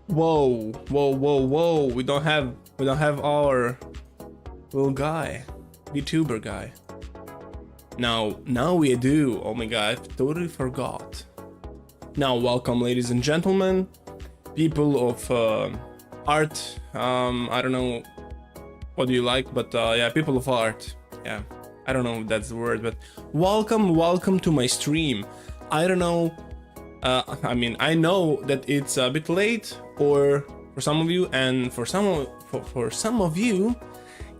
Whoa, whoa, whoa, whoa. We don't have our little guy, VTuber guy. Now we do. Oh my god, I totally forgot. Now, welcome, ladies and gentlemen, people of art. I don't know what do you like, but yeah, people of art. Yeah, I don't know if that's the word, but welcome to my stream. I don't know. I mean, I know that it's a bit late, or for some of you, and for some of you,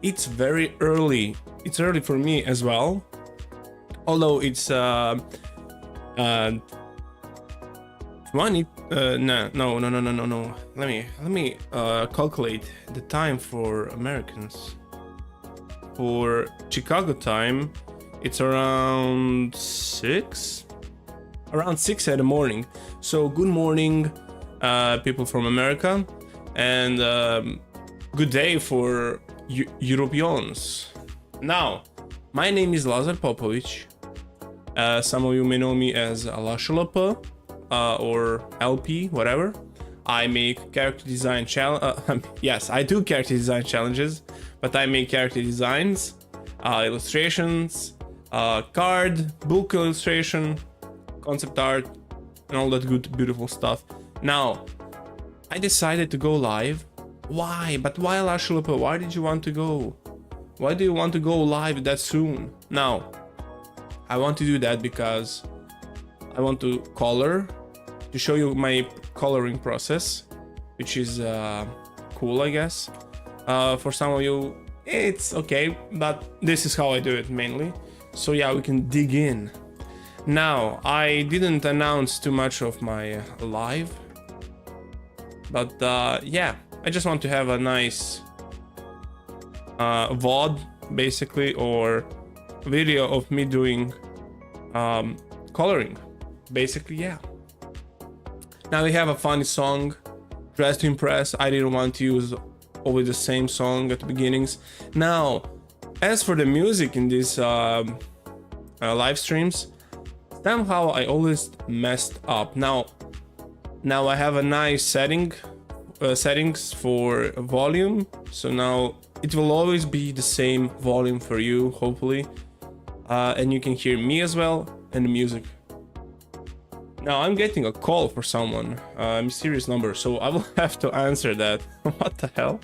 it's very early. It's early for me as well, although it's 20. No. Let me calculate the time for Americans. For Chicago time, it's around 6 in the morning. So good morning, people from America, and good day for Europeans. Now, my name is Lazar Popovic. Some of you may know me as Lashy.lp or LP, whatever. I make character design yes, I do character design challenges, but I make character designs, illustrations, card, book illustration, concept art, and all that good, beautiful stuff. Now, I decided to go live. Why? But why, Lashy.lp? Why did you want to go? Why do you want to go live that soon? Now, I want to do that because I want to color, to show you my coloring process, which is cool, I guess. For some of you, it's okay, but this is how I do it mainly. So yeah, we can dig in. Now, I didn't announce too much of my live, but yeah, I just want to have a nice VOD, basically, or video of me doing coloring, basically. Yeah. Now we have a funny song, Dress to Impress. I didn't want to use always the same song at the beginnings. Now, as for the music in these live streams, somehow I always messed up. Now I have a nice settings for volume, so now it will always be the same volume for you, hopefully, and you can hear me as well and the music. Now I'm getting a call for someone, a mysterious number, so I will have to answer that. What the hell?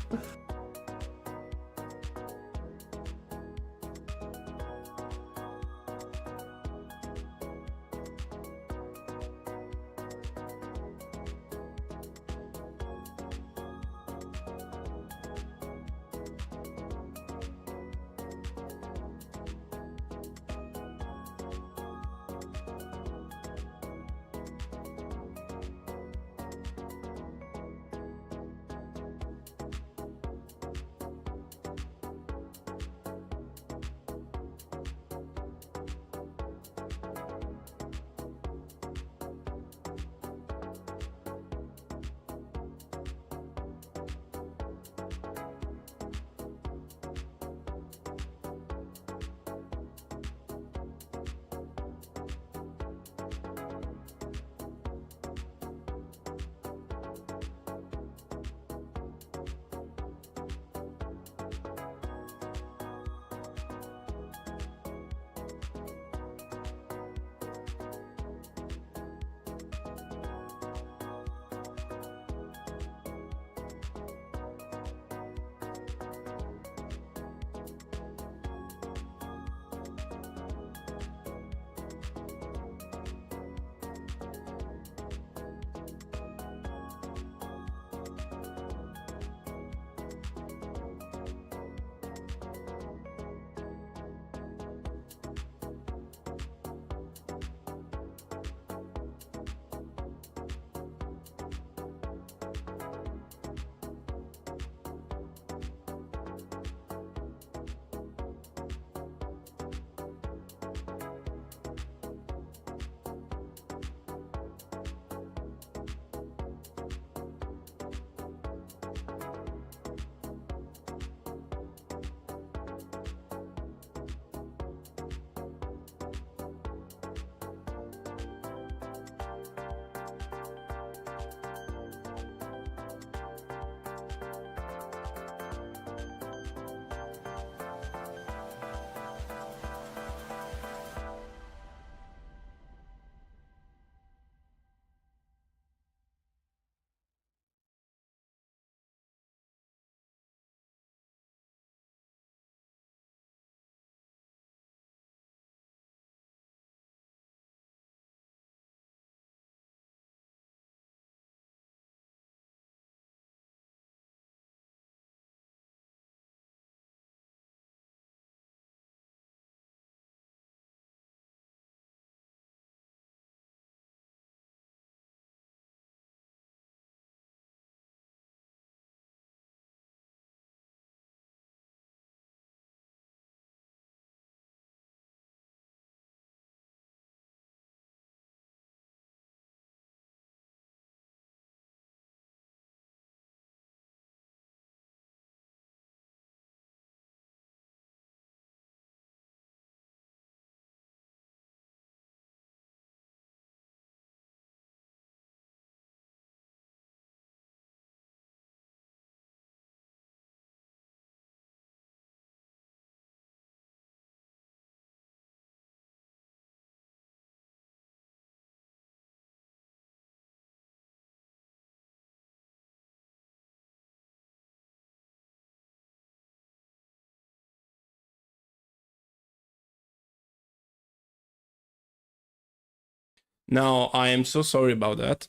Now, I am so sorry about that.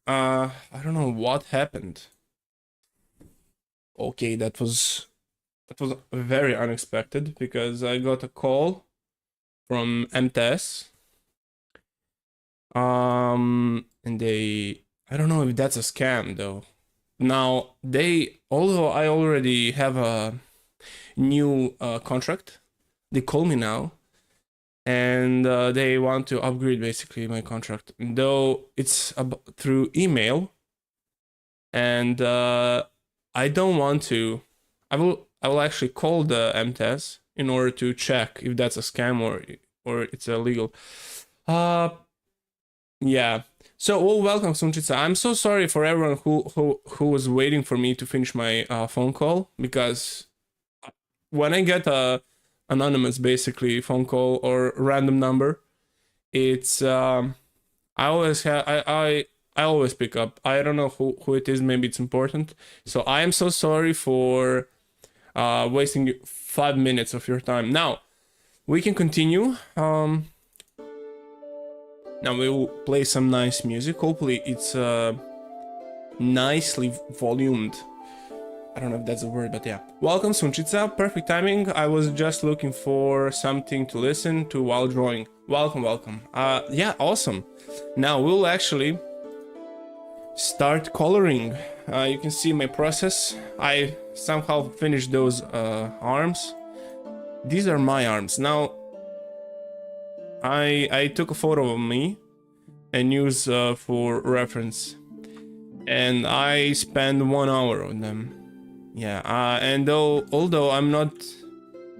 I don't know what happened. Okay, that was very unexpected because I got a call from Dtiys. And I don't know if that's a scam though. Now, although I already have a new contract, they call me now and they want to upgrade basically my contract, though it's through email, and I don't want to. I will actually call the Dtiys in order to check if that's a scam or it's illegal. Yeah. So, welcome, Sunchitsa. I'm so sorry for everyone who was waiting for me to finish my phone call, because when I get a anonymous basically phone call or random number, it's I always have I always pick up. I don't know who it is. Maybe it's important. So I am so sorry for wasting 5 minutes of your time. Now we can continue. Now we will play some nice music. Hopefully it's nicely volumed. I don't know if that's a word, but yeah. Welcome, Sunchitsa. Perfect timing. I was just looking for something to listen to while drawing. Welcome, welcome. Yeah, awesome. Now we'll actually start coloring. You can see my process. I somehow finished those arms. These are my arms. Now, I took a photo of me and used for reference. And I spent 1 hour on them. Yeah, and although I'm not,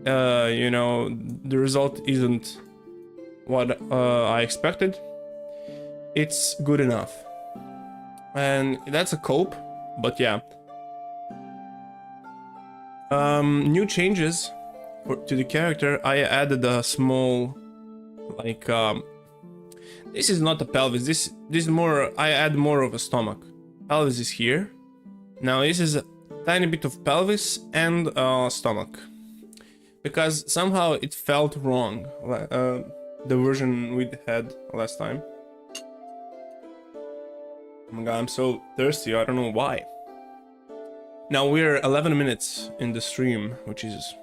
you know, the result isn't what I expected, it's good enough. And that's a cope, but yeah. New changes to the character. I added a small, like, this is not a pelvis. This is more. I add more of a stomach. Pelvis is here. Now this is a tiny bit of pelvis and stomach, because somehow it felt wrong. The version we had last time. Oh my god, I'm so thirsty. I don't know why. Now we're 11 minutes in the stream, which is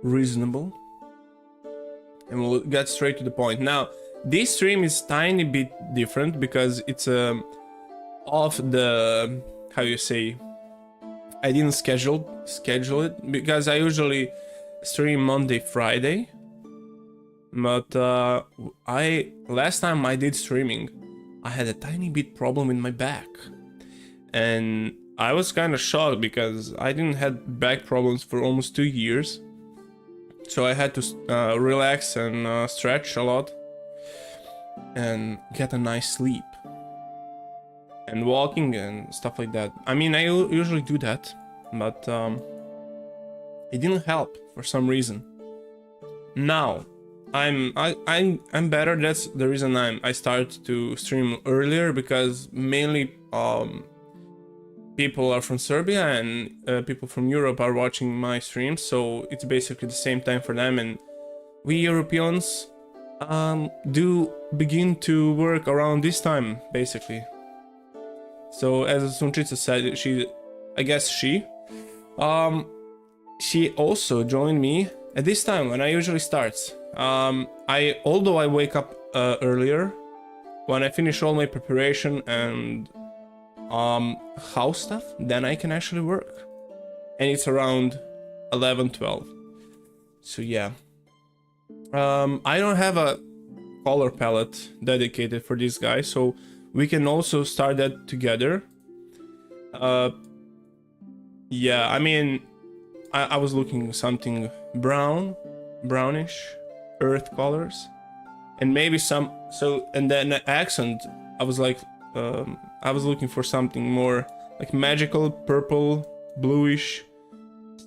reasonable. And we'll get straight to the point. Now, this stream is tiny bit different because it's off the, how you say, I didn't schedule it because I usually stream Monday, Friday. But last time I did streaming, I had a tiny bit problem in my back. And I was kind of shocked because I didn't have back problems for almost 2 years. So I had to relax and stretch a lot and get a nice sleep. And walking and stuff like that. I mean, I usually do that, but it didn't help for some reason. Now, I'm better. That's the reason I started to stream earlier, because mainly people are from Serbia and people from Europe are watching my streams, so it's basically the same time for them, and we Europeans do begin to work around this time, basically. So as Sunchitsa said, she also joined me at this time when I usually starts. Although I wake up earlier, when I finish all my preparation and house stuff, then I can actually work. And it's around 11-12. So yeah. I don't have a color palette dedicated for this guy, so we can also start that together. Yeah, I mean, I was looking something brownish, earth colors, and maybe some. So, and then the accent, I was like, I was looking for something more like magical, purple, bluish,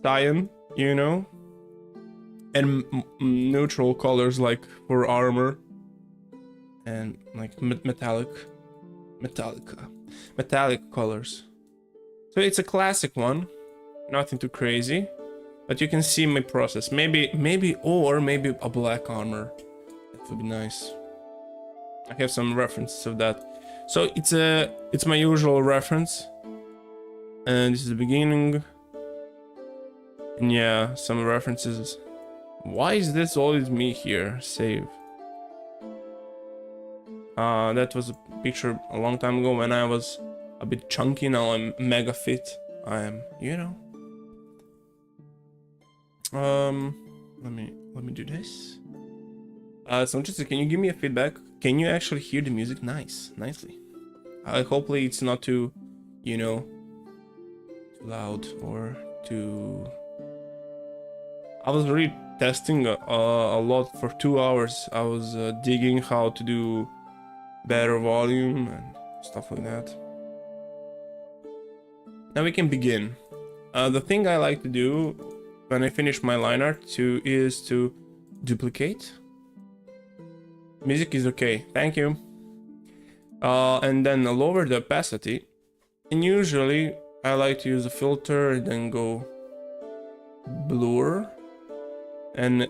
cyan, you know, and neutral colors like for armor, and like metallic colors. So it's a classic one, nothing too crazy, but you can see my process. Maybe a black armor. That would be nice. I have some references of that. So it's my usual reference, and this is the beginning. And yeah, some references. Why is this always me here? Save. That was a picture a long time ago when I was a bit chunky. Now I'm mega fit. I am, you know. Let me do this. So just can you give me a feedback? Can you actually hear the music? Nicely. Hopefully it's not too, you know, too loud or too. I was really testing a lot for 2 hours. I was digging how to do better volume and stuff like that. Now we can begin. The thing I like to do when I finish my line art is to duplicate. Music is okay, thank you. And then lower the opacity. And usually I like to use a filter and then go blur and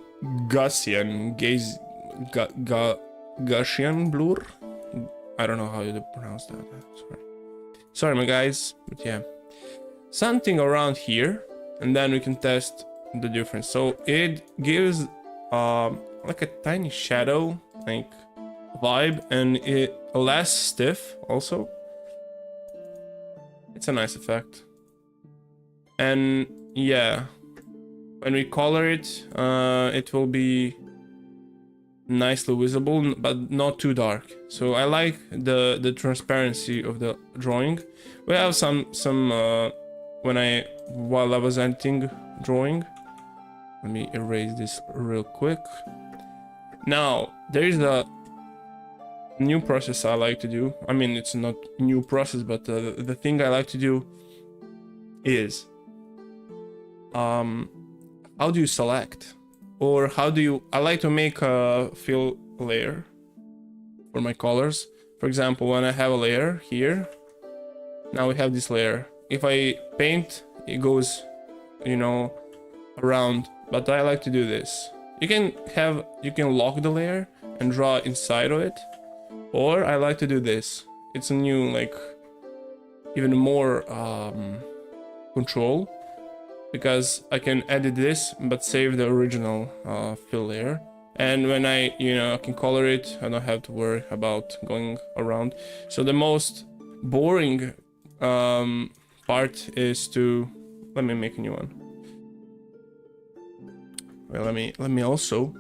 Gaussian Gaussian blur. I don't know how you pronounce that. Sorry my guys, but yeah, something around here, and then we can test the difference. So it gives like a tiny shadow like vibe, and it less stiff also. It's a nice effect. And yeah, when we color it, it will be nicely visible, but not too dark. So I like the transparency of the drawing. We have some while I was editing drawing. Let me erase this real quick. Now there is a new process I like to do. I mean, it's not new process, but the thing I like to do is how do you select, or how do you, I like to make a fill layer for my colors. For example, when I have a layer here, now we have this layer. If I paint, it goes, you know, around, but I like to do this. You can lock the layer and draw inside of it, or I like to do this. It's a new, like, even more control, because I can edit this but save the original fill layer. And when I can color it, I don't have to worry about going around. So the most boring part is to, let me make a new one. Well, let me also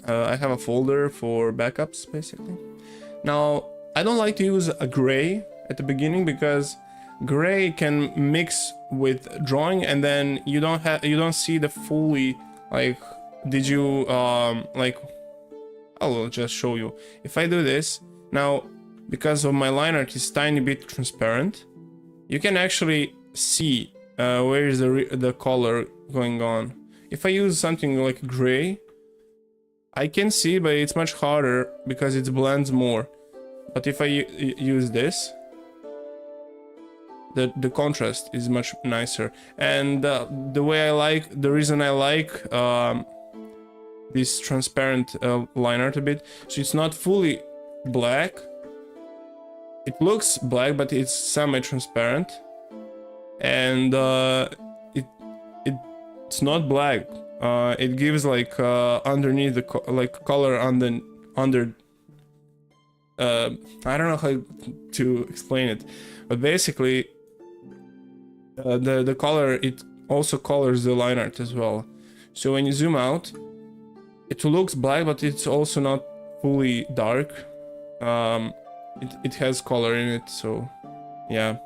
I have a folder for backups basically. Now I don't like to use a gray at the beginning, because gray can mix with drawing, and then you don't see the fully, like, did you like, I will just show you. If I do this now, because of my line art is tiny bit transparent, you can actually see where is the color going on. If I use something like gray, I can see, but it's much harder because it blends more. But if I use this, the contrast is much nicer. And the reason I like this transparent line art a bit, so it's not fully black. It looks black, but it's semi-transparent, and it's not black. It gives like underneath the color under. I don't know how to explain it, but basically the color, it also colors the line art as well. So when you zoom out, it looks black, but it's also not fully dark. It has color in it, so yeah.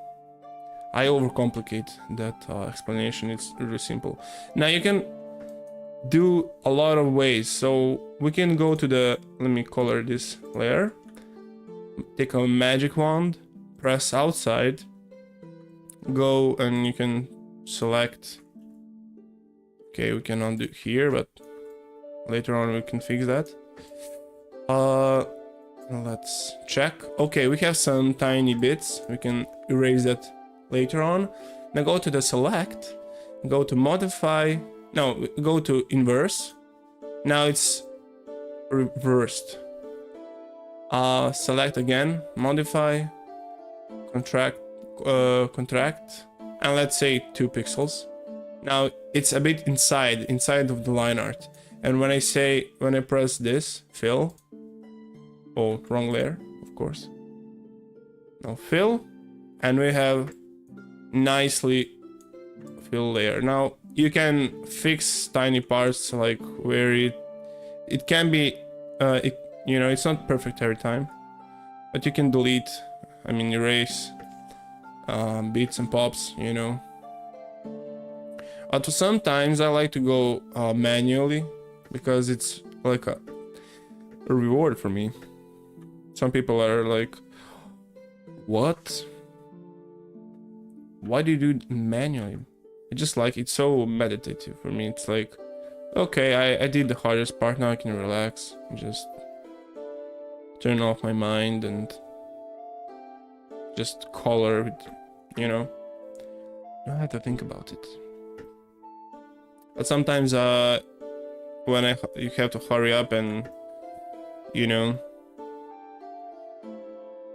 I overcomplicate that explanation. It's really simple. Now you can do a lot of ways. So we can go to the, let me color this layer, take a magic wand, press outside, go, and you can select. Okay, we can undo here, but later on we can fix that. Let's check. Okay, we have some tiny bits. We can erase that later on. Now go to the select, go to modify. No, go to inverse. Now it's reversed. Select again, modify, contract, and let's say 2 pixels. Now it's a bit inside of the line art. And when I press this, fill, oh, wrong layer, of course. Now fill, and we have nicely fill layer. Now you can fix tiny parts, like where it can be, you know, it's not perfect every time, but you can delete, I mean erase bits and pops, you know. Sometimes I like to go manually, because it's like a reward for me. Some people are like, what? Why do you do it manually? I just like, it's so meditative for me. It's like, okay, I did the hardest part, now I can relax and just turn off my mind and just color with, you know. I don't have to think about it. But sometimes when you have to hurry up, and you know,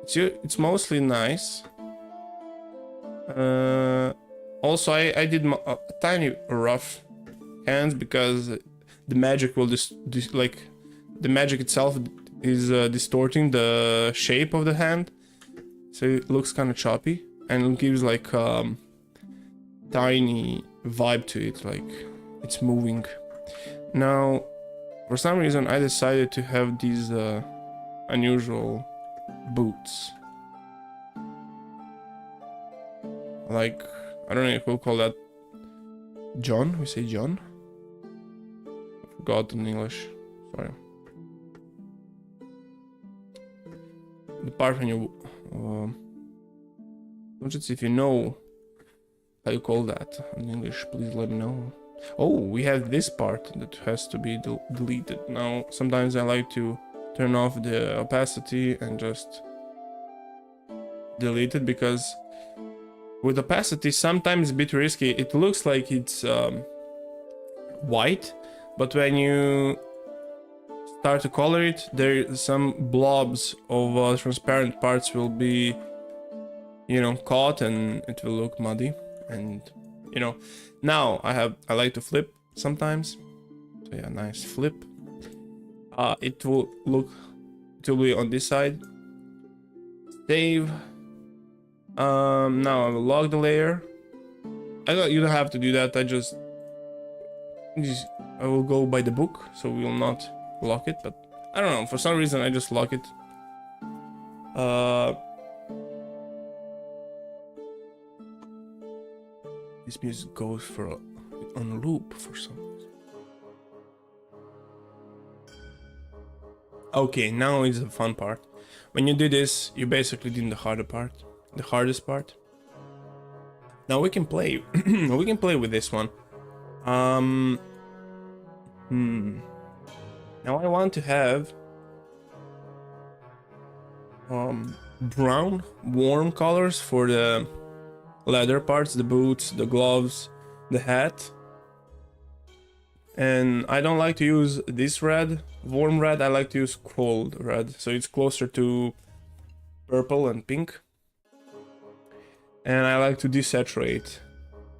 it's mostly nice. Also I did a tiny rough hands, because the magic will like the magic itself is distorting the shape of the hand, so it looks kind of choppy, and it gives like tiny vibe to it, like it's moving. Now for some reason I decided to have these unusual boots. Like, I don't know if we'll call that John. We say John. I forgot in English. Sorry. The part when you just if you know how you call that in English, please let me know. Oh, we have this part that has to be deleted. Now sometimes I like to turn off the opacity and just delete it, because with opacity sometimes a bit risky. It looks like it's white, but when you start to color it, there some blobs of transparent parts will be, you know, caught, and it will look muddy. And you know, now I like to flip sometimes. So yeah, nice flip. It will be on this side. Save. Now I will log the layer. You don't have to do that. I will go by the book, so we will not lock it. But I don't know, for some reason I just lock it. This music goes on loop for some reason. Okay, now is the fun part. When you do this, you basically did the hardest part. Now we can play. We can play with this one. Now I want to have brown warm colors for the leather parts, the boots, the gloves, the hat. And I don't like to use this red, warm red. I like to use cold red, so it's closer to purple and pink. And I like to desaturate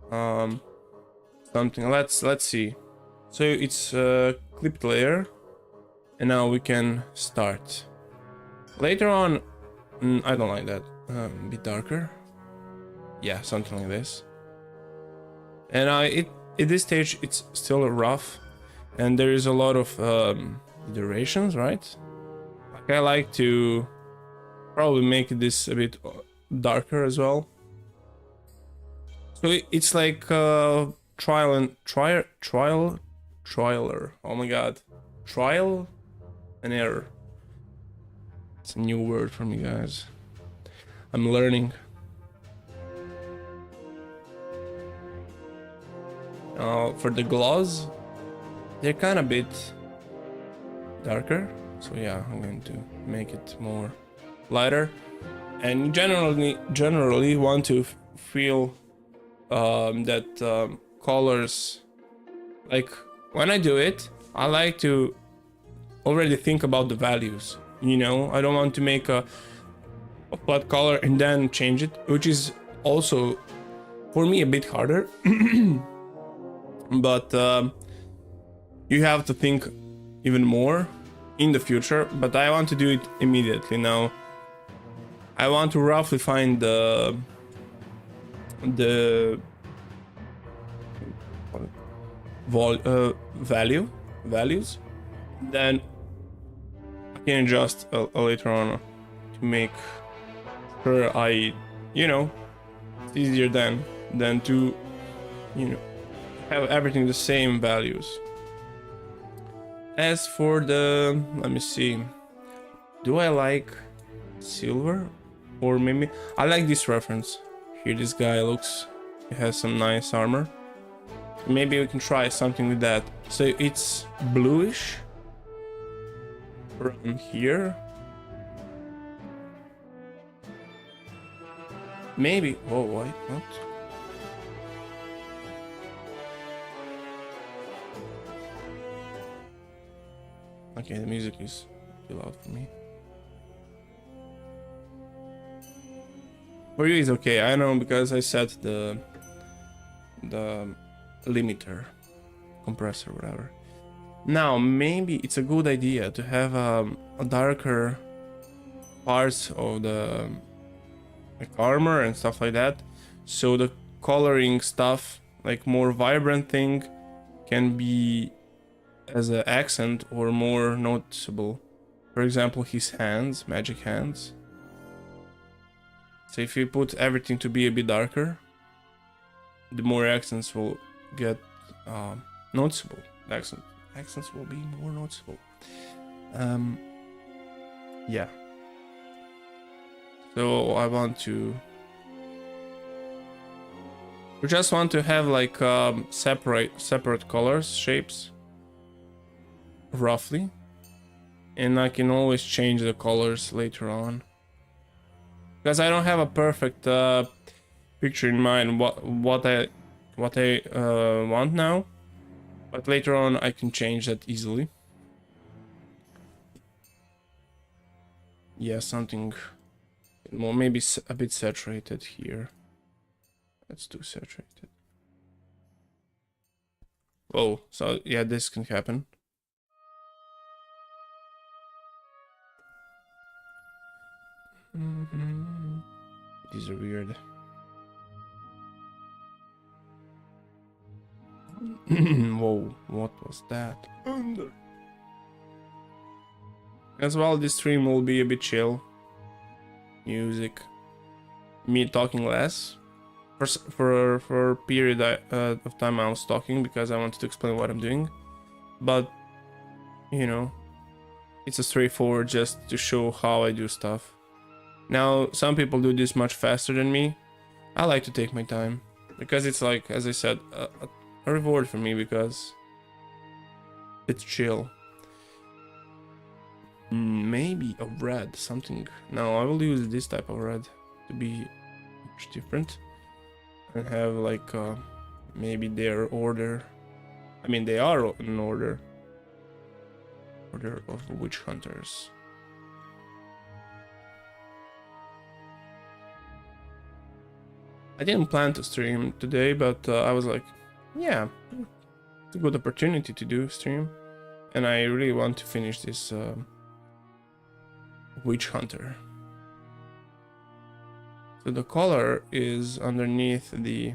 something. Let's see. So it's a clipped layer, and now we can start. Later on, I don't like that. A bit darker. Yeah, something like this. And at this stage it's still rough, and there is a lot of iterations, right? Like I like to probably make this a bit darker as well. So it's like trialer. Oh my god, trial and error. It's a new word for me, guys. I'm learning. For the gloves, they're kind of a bit darker, so yeah, I'm going to make it more lighter. And generally want to feel that colors, like when I do it, I like to already think about the values, you know. I don't want to make a flat color and then change it, which is also for me a bit harder. But you have to think even more in the future, but I want to do it immediately now. I want to roughly find the values, then I can adjust later on to make sure I, you know, it's easier than to, you know, have everything the same values. As for the, let me see, do I like silver, or maybe I like this reference here. This guy looks, he has some nice armor. Maybe we can try something with that. So it's bluish from here. Maybe, oh wait, what? Okay, the music is too loud for me. For you it's okay, I know, because I set the limiter, compressor, whatever. Now maybe it's a good idea to have a darker parts of the like armor and stuff like that, so the coloring stuff, like more vibrant thing, can be as an accent or more noticeable. For example, his hands, magic hands. So if you put everything to be a bit darker, the more accents will get noticeable. Accents will be more noticeable. Yeah. So I want to, we just want to have like separate colors, shapes, roughly, and I can always change the colors later on, because I don't have a perfect picture in mind what I want now, but later on I can change that easily. Yeah, something more, maybe a bit saturated here. That's too saturated. Oh, so yeah, this can happen. These are weird. Whoa, what was that? As well, this stream will be a bit music, me talking less. For a period of time I was talking because I wanted to explain what I'm doing, but you know, it's a straightforward just to show how I do stuff. Now some people do this much faster than me. I like to take my time because it's like, as I said, a reward for me because it's chill. Maybe a red, something. No, I will use this type of red to be much different and have like maybe their order. I mean, they are in order of witch hunters. I didn't plan to stream today, but I was like, yeah, it's a good opportunity to do stream, and I really want to finish this witch hunter. So the color is underneath the,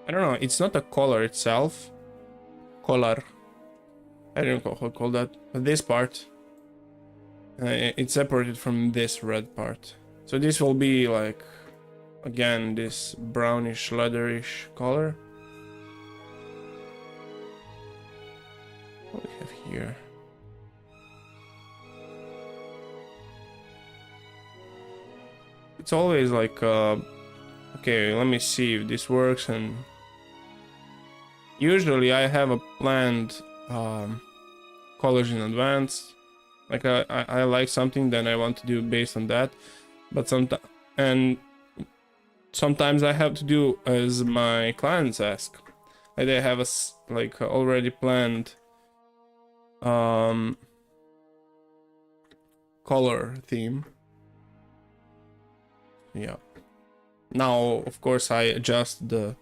I don't know, it's not a color itself. Color. I don't know how to call that, but this part, it's separated from this red part. So this will be like, again, this brownish, leatherish color. What do we have here? It's always like, okay, let me see if this works, and usually I have a planned colors in advance. Like I like something, then I want to do based on that, but sometimes I have to do as my clients ask. Like they have a already planned color theme. Yeah. Now, of course, I adjust the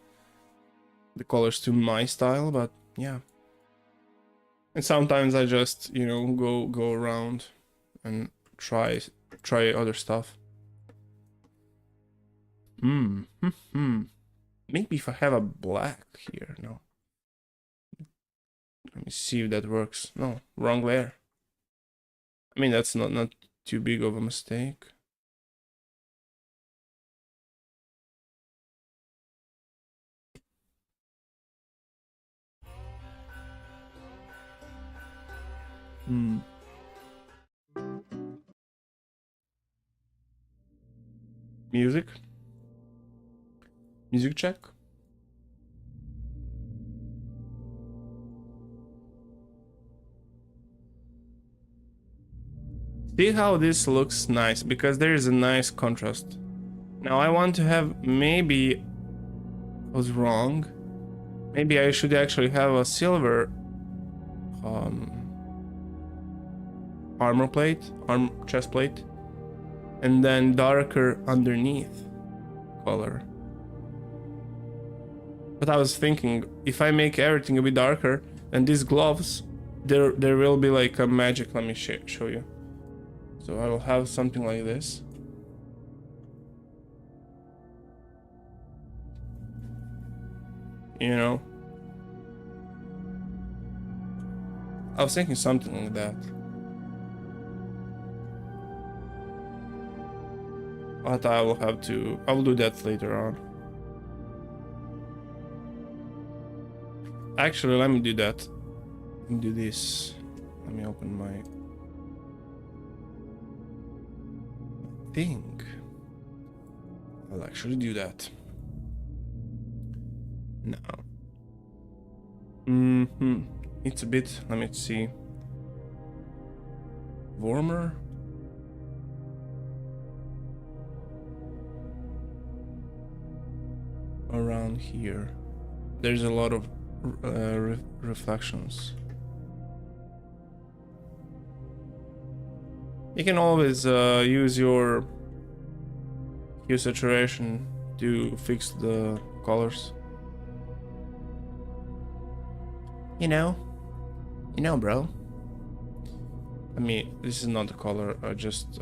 colors to my style, but yeah. And sometimes I just, you know, go around and try other stuff. Maybe if I have a black here, no. Let me see if that works. No, wrong layer. I mean, that's not too big of a mistake. Music check. See how this looks nice, because there is a nice contrast. Now I want to have, maybe I was wrong. Maybe I should actually have a silver armor plate, chest plate, and then darker underneath color. But I was thinking, if I make everything a bit darker, then these gloves, there will be like a magic. Let me show you. So I will have something like this. You know? I was thinking something like that. But I will do that later on. Actually, let me do that. Let me do this. Let me open my thing. I'll actually do that. Now. It's a bit, let me see. Warmer. Around here. There's a lot of reflections. You can always use your hue saturation to fix the colors. You know, bro. I mean, this is not the color. I'll just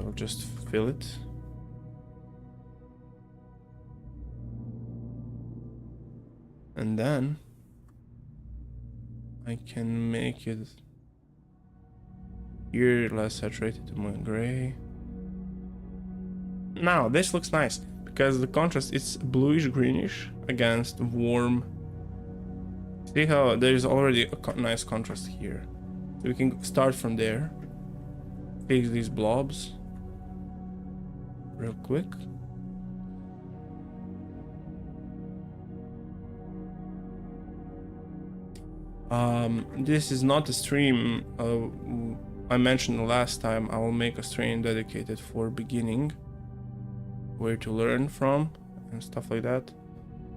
fill it. And then I can make it here less saturated to more gray. Now this looks nice because the contrast is bluish greenish against warm. See how there's already a nice contrast here. So we can start from there. Fix these blobs real quick. This is not a stream. I mentioned the last time I will make a stream dedicated for beginning, where to learn from and stuff like that.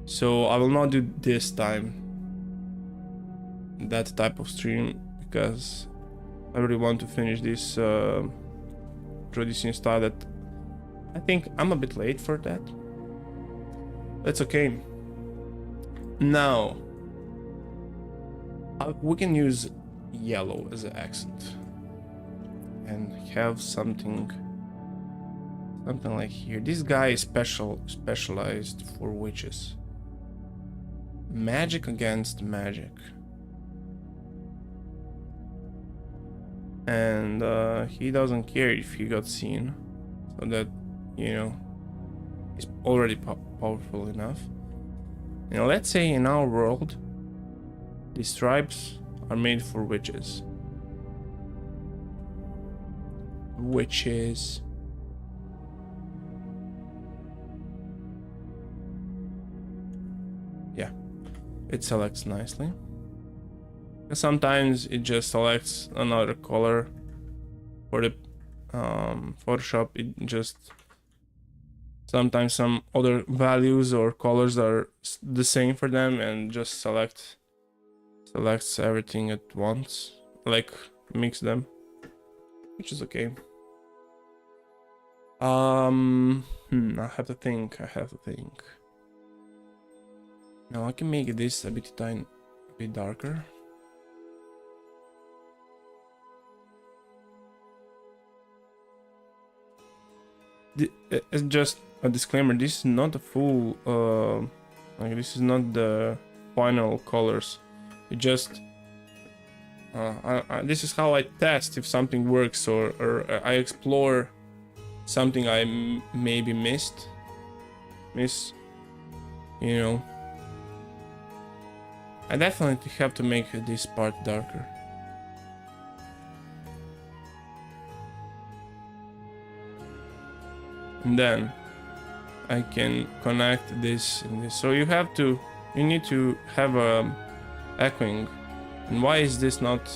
So I will not do this time that type of stream because I really want to finish this tradition style that I think I'm a bit late for that. That's okay. Now we can use yellow as an accent and have something like here. This guy is specialized for witches. Magic against magic. And he doesn't care if he got seen, so that, you know, he's already powerful enough. Now let's say in our world these stripes are made for witches. Yeah, it selects nicely. Sometimes it just selects another color. For the Photoshop, it just sometimes some other values or colors are the same for them and just selects everything at once, like mix them, which is okay. I have to think. Now I can make this a bit darker. Just a disclaimer, this is not a full like this is not the final colors. It just this is how I test if something works, or I explore something I maybe miss, you know. I definitely have to make this part darker. And then I can connect this and this. So you need to have a echoing. And why is this not?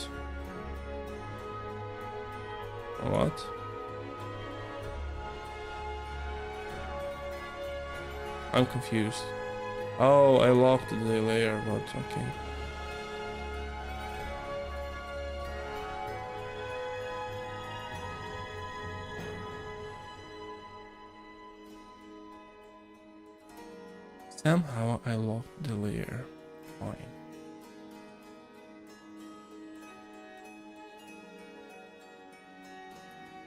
What? I'm confused. Oh, I locked the layer, but okay. Somehow I locked the layer. Fine.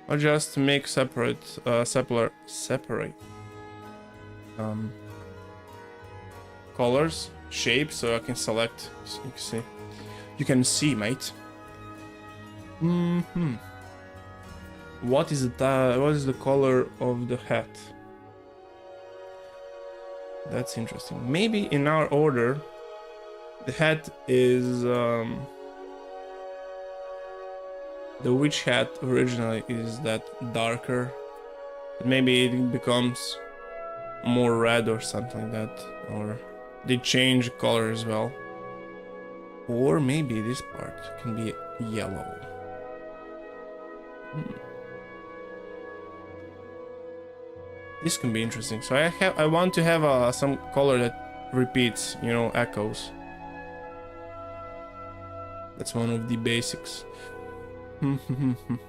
Or just make separate colors, shapes, so I can select. So you can see, mate. What is the color of the hat? That's interesting. Maybe in our order, the hat is the witch hat originally is that darker. Maybe it becomes more red or something like that, or they change color as well. Or maybe this part can be yellow. This can be interesting. So I want to have some color that repeats, you know, echoes. That's one of the basics.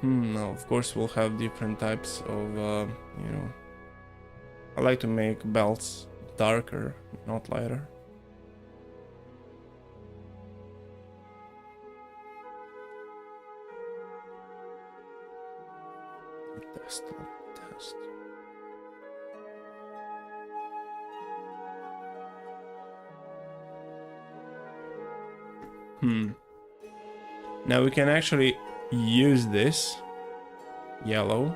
Now, of course, we'll have different types of, you know. I like to make belts darker, not lighter. Test. Now we can actually use this yellow,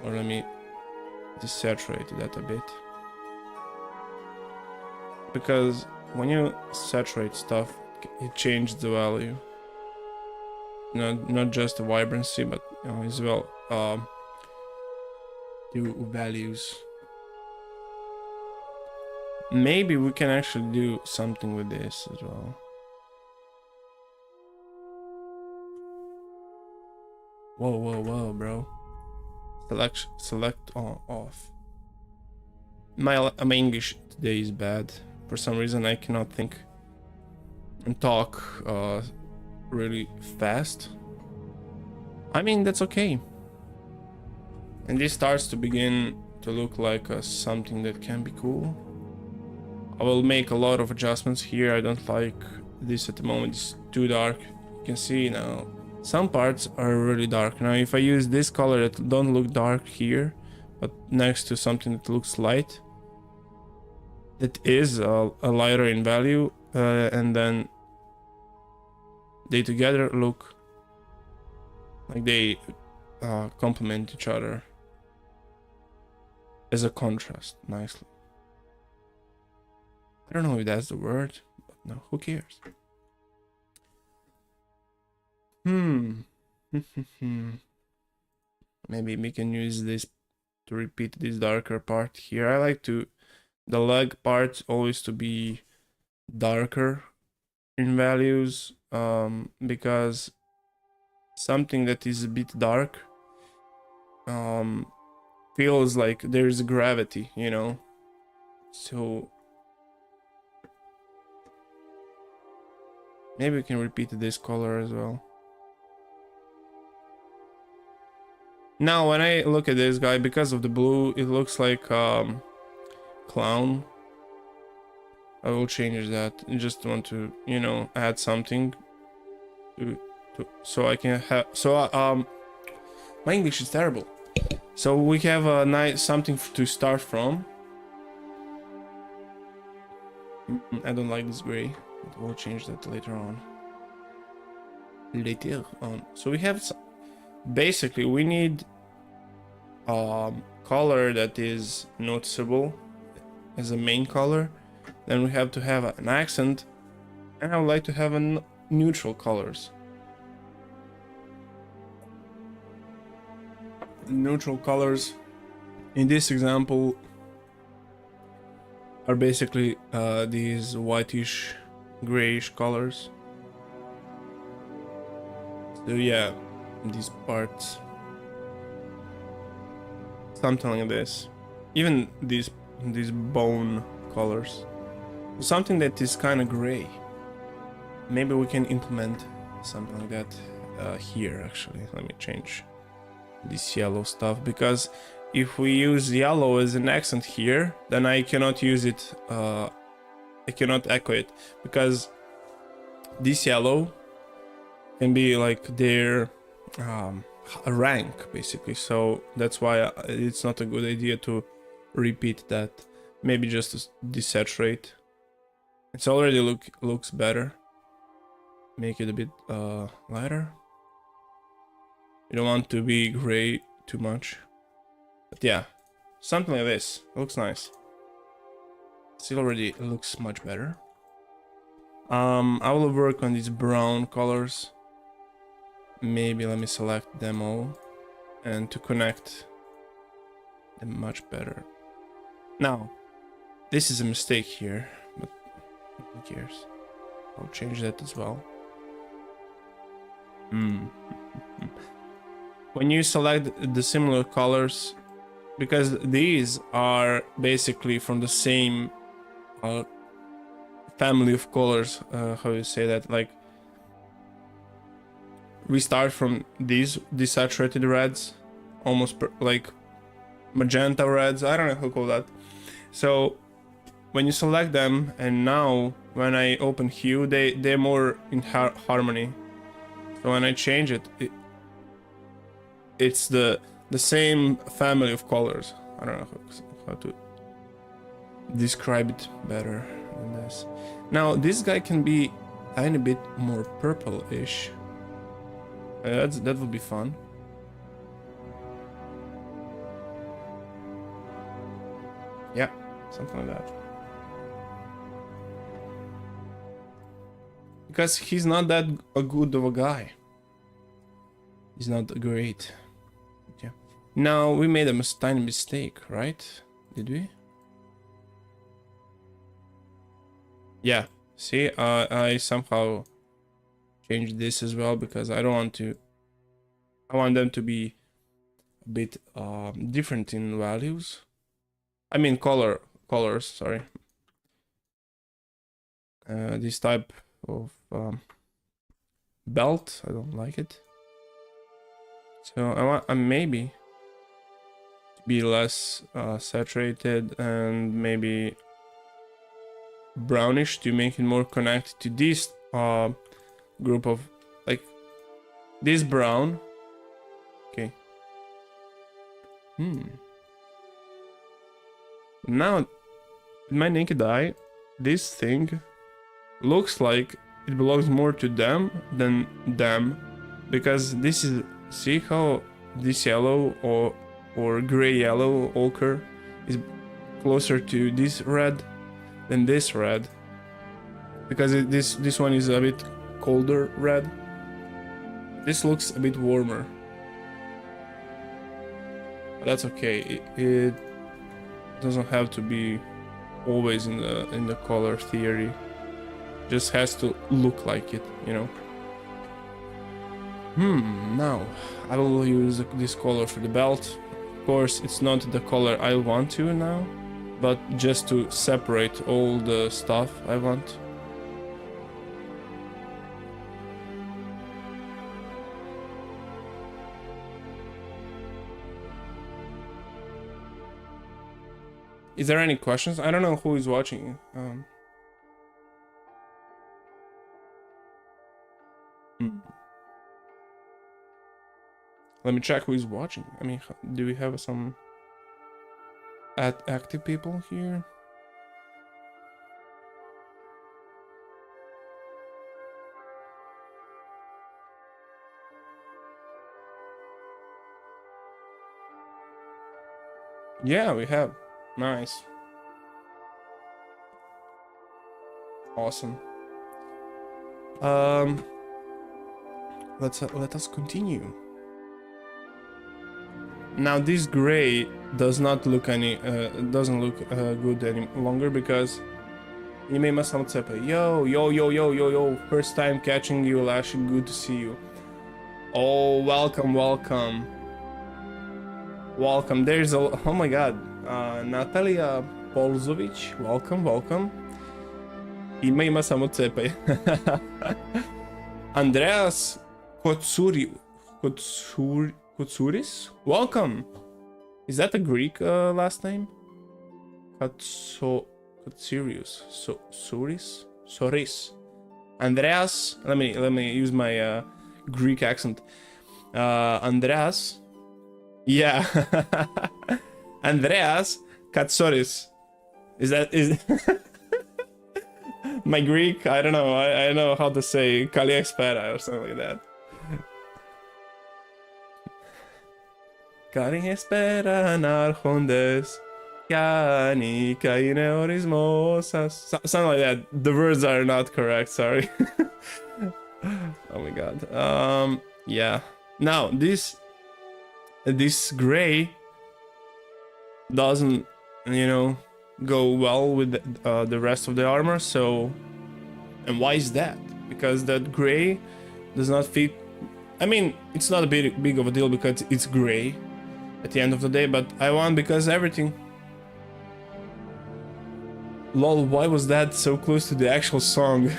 or let me desaturate that a bit, because when you saturate stuff, it changes the value. Not just the vibrancy, but you know, as well the values. Maybe we can actually do something with this as well. Whoa, bro. Select on off. My English today is bad. For some reason I cannot think and talk really fast. I mean, that's okay. And this starts to begin to look like something that can be cool. I will make a lot of adjustments here. I don't like this at the moment. It's too dark. You can see now some parts are really dark. Now if I use this color that don't look dark here, but next to something that looks light, that is a lighter in value, and then they together look like they complement each other as a contrast nicely. I don't know if that's the word, but no, who cares? Maybe we can use this to repeat this darker part here. I like the leg part always to be darker in values, because something that is a bit dark feels like there's gravity, you know. So maybe we can repeat this color as well. Now when I look at this guy, because of the blue, it looks like clown. I will change that. I just want to, you know, add something to so I can have my English is terrible. So we have a nice something to start from. I don't like this gray, but we'll change that later on. So we have basically we need color that is noticeable as a main color. Then we have to have an accent, and I would like to have a neutral colors. Neutral colors in this example are basically these whitish grayish colors. So yeah, these parts, something like this. Even these bone colors, something that is kind of gray. Maybe we can implement something like that here. Actually, let me change this yellow stuff, because if we use yellow as an accent here, then I cannot use it, I cannot echo it, because this yellow can be like their a rank basically. So that's why it's not a good idea to repeat that. Maybe just to desaturate. It's already looks better. Make it a bit lighter. You don't want to be gray too much. But yeah, something like this. It looks nice. Still already looks much better. I will work on these brown colors. Maybe let me select them all, and to connect them much better. Now, this is a mistake here, but who cares? I'll change that as well. When you select the similar colors, because these are basically from the same family of colors, how you say that, like we start from these desaturated reds, almost like magenta reds, I don't know how to call that. So when you select them, and now when I open hue, they're more in harmony. So when I change it, it's the same family of colors. I don't know how to describe it better than this. Now this guy can be a tiny bit more purple-ish. That would be fun. Yeah, something like that. Because he's not that good of a guy. He's not great. Yeah. Now we made a tiny mistake, right? Did we? Yeah. See, I somehow changed this as well, because I don't want to. I want them to be a bit different in values. I mean colors. Sorry. This type of belt, I don't like it. So I want maybe to be less saturated, and maybe brownish to make it more connected to this group of, like, this brown. Okay. Now, with my naked eye, this thing looks like it belongs more to them than them, because this is, see how this yellow or gray yellow ochre is closer to this red than this red, because this one is a bit colder red. This looks a bit warmer, but that's okay. It doesn't have to be always in the color theory. Just has to look like it, you know. Now I will use this color for the belt. Of course, it's not the color I want to now, but just to separate all the stuff I want. Is there any questions? I don't know who is watching. Let me check who is watching. I mean, do we have some active people here? Yeah, we have. Nice. Awesome. Let us continue. Now this gray does not look doesn't look good any longer because Imei Masamotsepe. Yo. First time catching you, Lashy. Good to see you. Oh, welcome. There's a, oh my god. Natalia Polzovic. Welcome. Imei Masamotsepe. Andreas Kotsouris? Welcome! Is that a Greek last name? Kotsirius. Soris. Andreas. Let me use my Greek accent. Andreas. Yeah. Andreas Katsoris. Is my Greek? I don't know. I know how to say Kaliexpera or something like that. Kaliexpera narhondes. Yani kaineorismosas. Something like that. The words are not correct, sorry. Oh my god. Yeah. Now this gray doesn't, go well with the rest of the armor, so, and why is that? Because that gray does not fit. I mean, it's not a big of a deal because it's gray at the end of the day, but I want because everything. Lol, why was that so close to the actual song?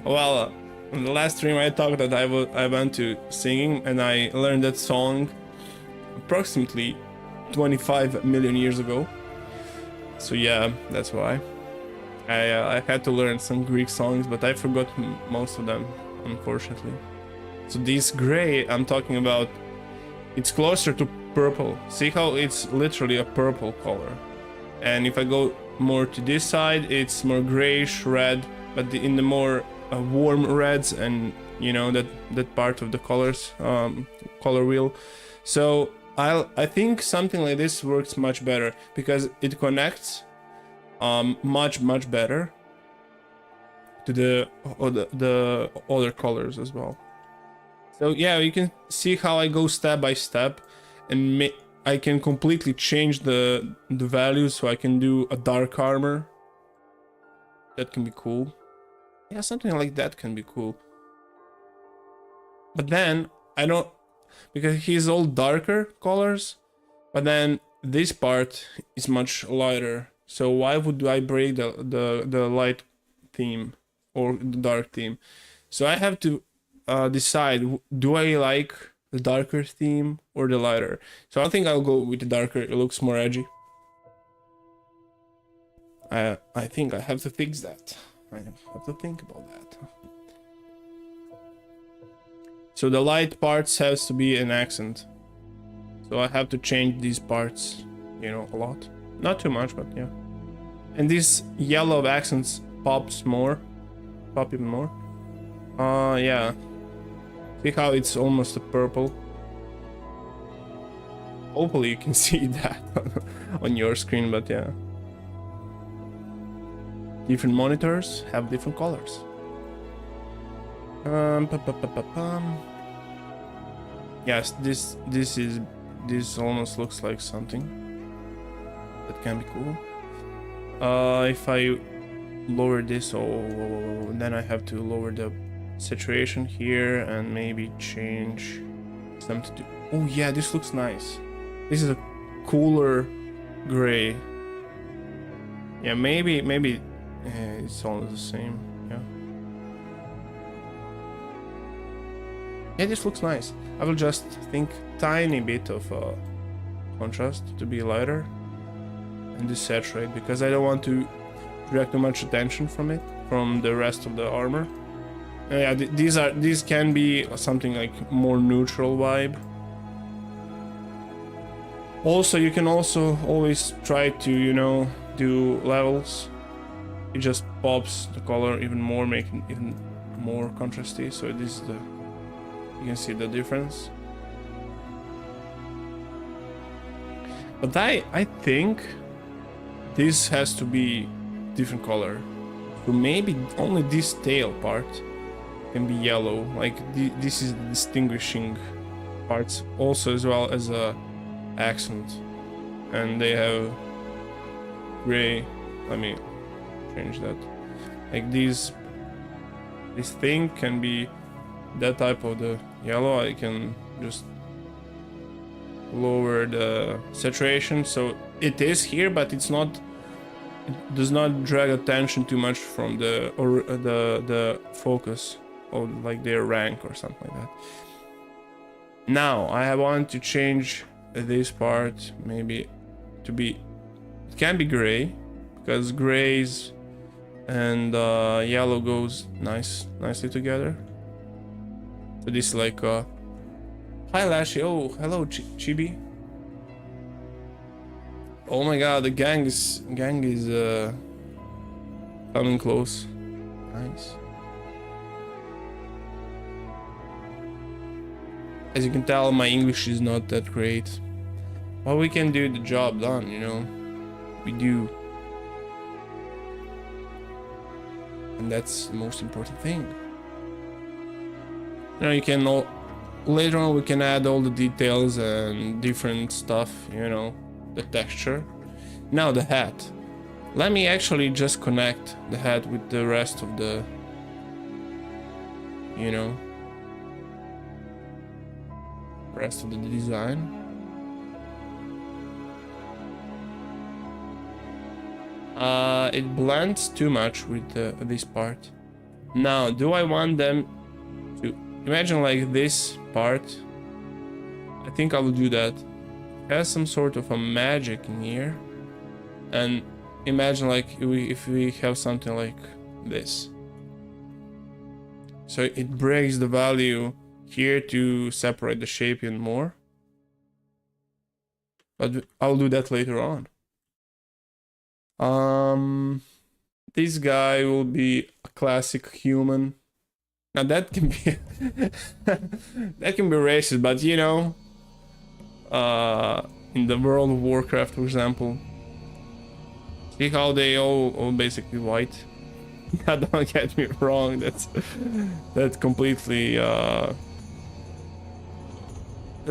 Well, in the last stream I talked that I went to singing and I learned that song approximately 25 million years ago. So yeah, that's why. I had to learn some Greek songs, but I forgot most of them, unfortunately. So this gray I'm talking about, it's closer to purple. See how it's literally a purple color. And if I go more to this side, it's more grayish red, but in the more warm reds, and that part of the colors, color wheel. So I think something like this works much better because it connects much better to the other colors as well. So yeah, you can see how I go step by step, and I can completely change the values, so I can do a dark armor. That can be cool. Yeah, something like that can be cool. But then I don't, because he's all darker colors, but then this part is much lighter. So why would I break the light theme or the dark theme? So I have to decide, do I like the darker theme or the lighter? So I think I'll go with the darker. It looks more edgy. I think I have to fix that. I have to think about that. So the light parts has to be an accent. So I have to change these parts, a lot. Not too much, but yeah. And these yellow accents pop even more. Yeah. See how it's almost a purple? Hopefully you can see that on your screen, but yeah. Different monitors have different colors. Yes, this almost looks like something that can be cool. If I lower this, then I have to lower the saturation here and maybe change something to. Oh yeah, this looks nice. This is a cooler gray. Yeah, maybe it's all the same. Yeah, this looks nice. I will just think tiny bit of contrast to be lighter. and desaturate, because I don't want to direct too much attention from it, from the rest of the armor. Yeah, these can be something like more neutral vibe. Also, you can also always try to, you know, do levels. It just pops the color even more, making it even more contrasty. So this is the, you can see the difference. But I think this has to be different color. So maybe only this tail part can be yellow. Like this is the distinguishing parts, also as well as a accent, and they have gray. Let me change that. Like this thing can be that type of the yellow. I can just lower the saturation so it is here, but it's not, it does not drag attention too much from the the focus of like their rank or something like that. Now I want to change this part maybe to be, it can be gray, because grays and yellow goes nicely together. So this is like hi Lashy. Oh, hello Chibi. Oh my god, the gang is coming close. Nice. As you can tell, my English is not that great. But we can do the job done, you know. We do. And that's the most important thing. You know, you can all, later on we can add all the details and different stuff, you know, the texture. Now the hat. Let me actually just connect the hat with the rest of the, you know, rest of the design. It blends too much with this part. Now, do I want them to imagine like this part? I think I will do that. It has some sort of a magic in here, and imagine like if we have something like this. So it breaks the value here to separate the shape even more. But I'll do that later on. This guy will be a classic human. Now that can be that can be racist, but you know, in the World of Warcraft, for example, see how they all basically white. Don't get me wrong, that's completely that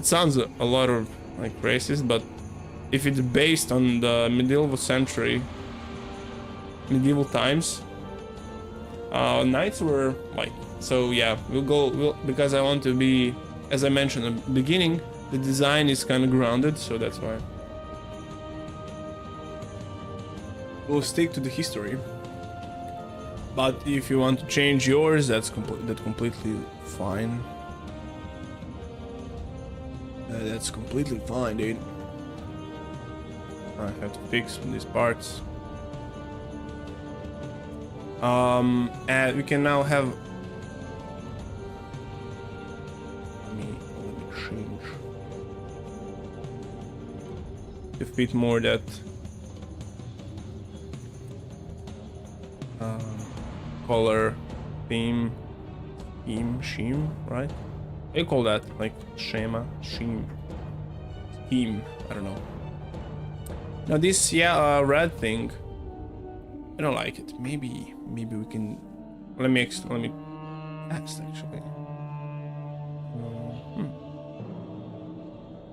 sounds a lot of like racist, but if it's based on the medieval times, knights were white. So yeah, we'll because I want to be, as I mentioned at the beginning, the design is kind of grounded, so that's why we'll stick to the history. But if you want to change yours, that's completely fine. That's completely fine, dude. I have to fix these parts. And we can now have. Let me change to fit more that color theme, right? You call that like theme, I don't know. Now this red thing, I don't like it. Maybe we can, let me test actually.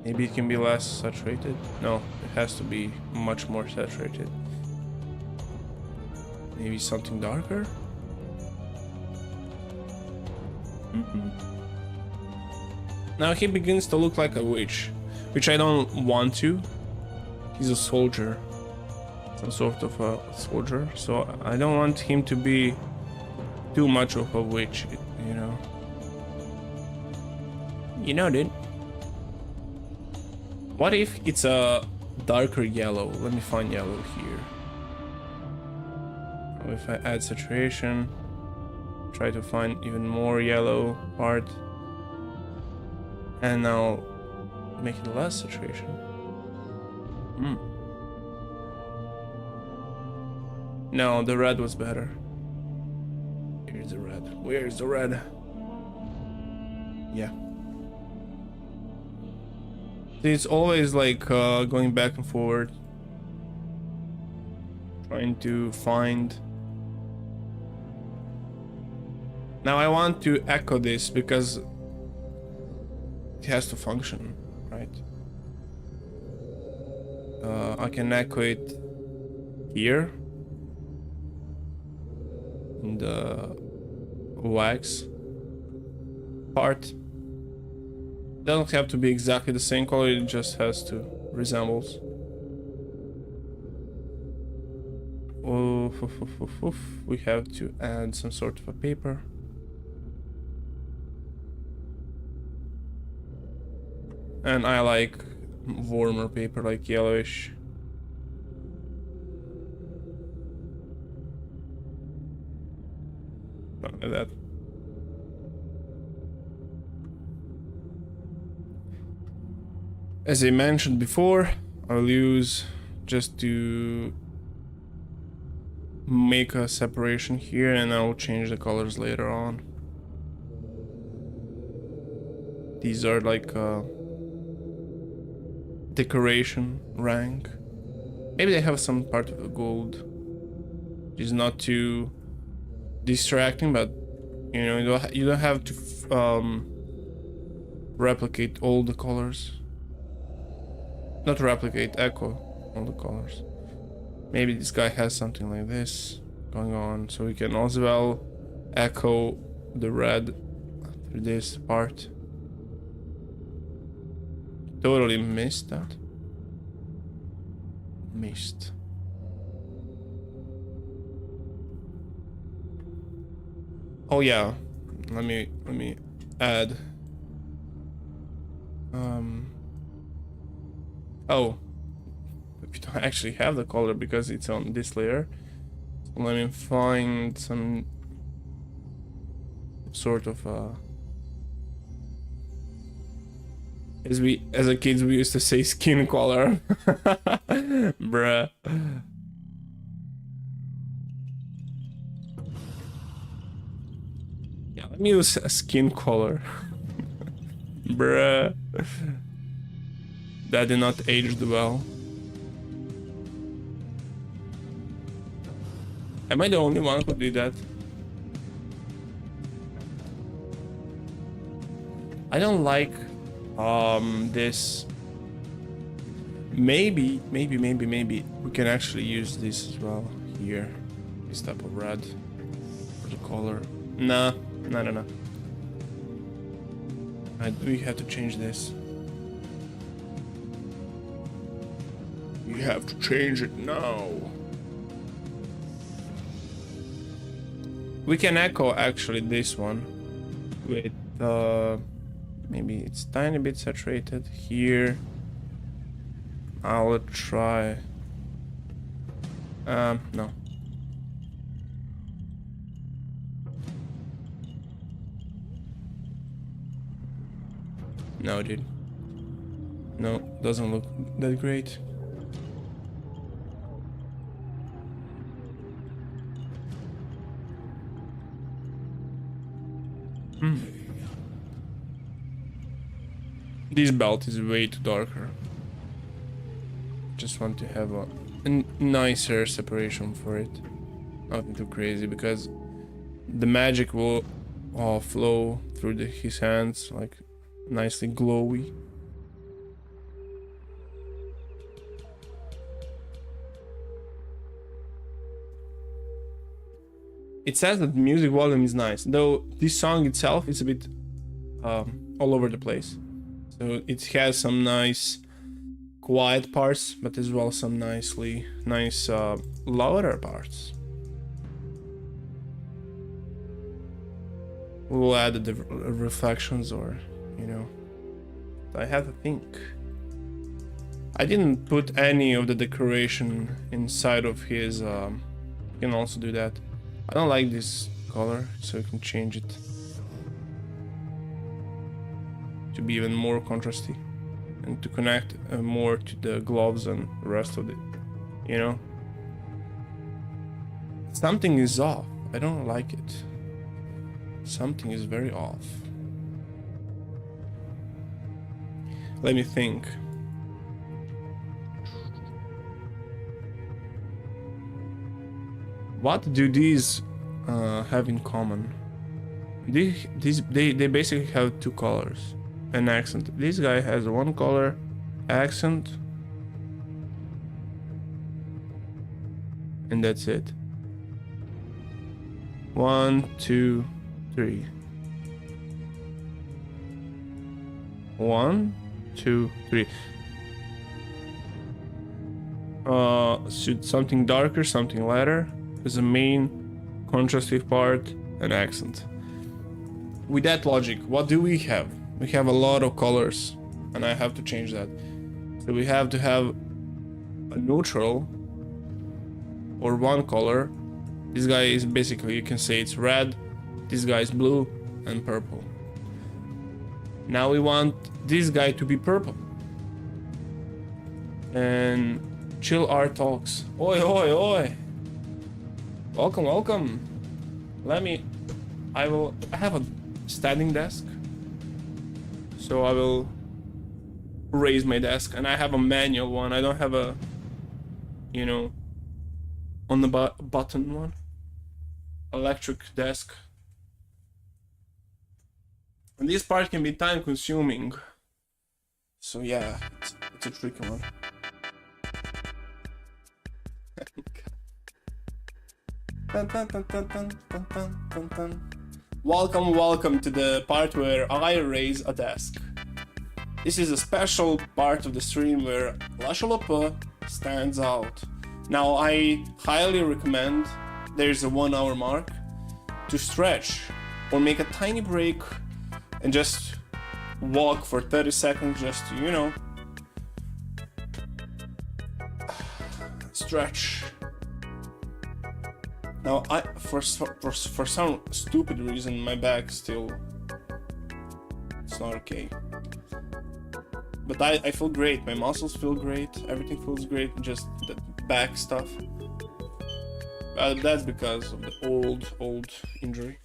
Maybe it can be less saturated. No, it has to be much more saturated. Maybe something darker. Now he begins to look like a witch, which I don't want to. He's a soldier, some sort of a soldier, so I don't want him to be too much of a witch, you know. You know, dude. What if it's a darker yellow. Let me find yellow here. If I add saturation, try to find even more yellow part, and now make it less saturation. No, the red was better. Here's the red. Where's the red? Yeah. It's always like going back and forward, trying to find. Now I want to echo this because it has to function, right? I can echo it here in the wax part. Doesn't have to be exactly the same color, it just has to resembles. We have to add some sort of a paper. And I like warmer paper, like yellowish. Not like that. As I mentioned before, I'll use just to make a separation here, and I'll change the colors later on. These are like decoration rank. Maybe they have some part of the gold. It's not too distracting, but you know, you don't have to replicate all the colors. Not replicate, echo all the colors. Maybe this guy has something like this going on, so we can also well echo the red through this part. Totally missed that. Missed. Oh yeah, let me add. Oh, we don't actually have the color because it's on this layer. So let me find some sort of as a kids we used to say skin color. Bruh. Yeah, let me use a skin color. Bruh. That did not age well. Am I the only one who did that? I don't like this. Maybe we can actually use this as well here. This type of red for the color. Nah. We have to change this. We have to change it now. We can echo actually this one with maybe it's tiny bit saturated here. I'll try. No. No, dude. No, doesn't look that great. This belt is way too darker. Just want to have a nicer separation for it. Nothing too crazy because the magic will flow through his hands like nicely glowy. It says that the music volume is nice, though this song itself is a bit all over the place. So it has some nice quiet parts, but as well some nice louder parts. We'll add the reflections, or you know, I have to think. I didn't put any of the decoration inside of his, you can also do that. I don't like this color, so you can change it to be even more contrasty and to connect more to the gloves and the rest of it, you know? Something is off. I don't like it. Something is very off. Let me think. What do these have in common? They basically have two colors, an accent. This guy has one color, accent, and that's it. 1, 2, 3. 1, 2, 3. Should something darker, something lighter, as a main contrastive part, an accent. With that logic, what do we have? We have a lot of colors, and I have to change that. So we have to have a neutral or one color. This guy is basically, you can say it's red, this guy is blue and purple. Now we want this guy to be purple. And chill art talks. Oi, oi, oi. Welcome, welcome. I have a standing desk. So I will raise my desk, and I have a manual one. I don't have a, you know, on the button one. Electric desk. And this part can be time consuming. So yeah, it's a tricky one. Welcome to the part where I raise a desk. This is a special part of the stream where Lashy.lp stands out. Now I highly recommend, there's a 1 hour mark, to stretch or make a tiny break and just walk for 30 seconds, just to, you know, stretch. Now for some stupid reason my back still, it's not okay. But I feel great, my muscles feel great, everything feels great, just the back stuff. That's because of the old injury.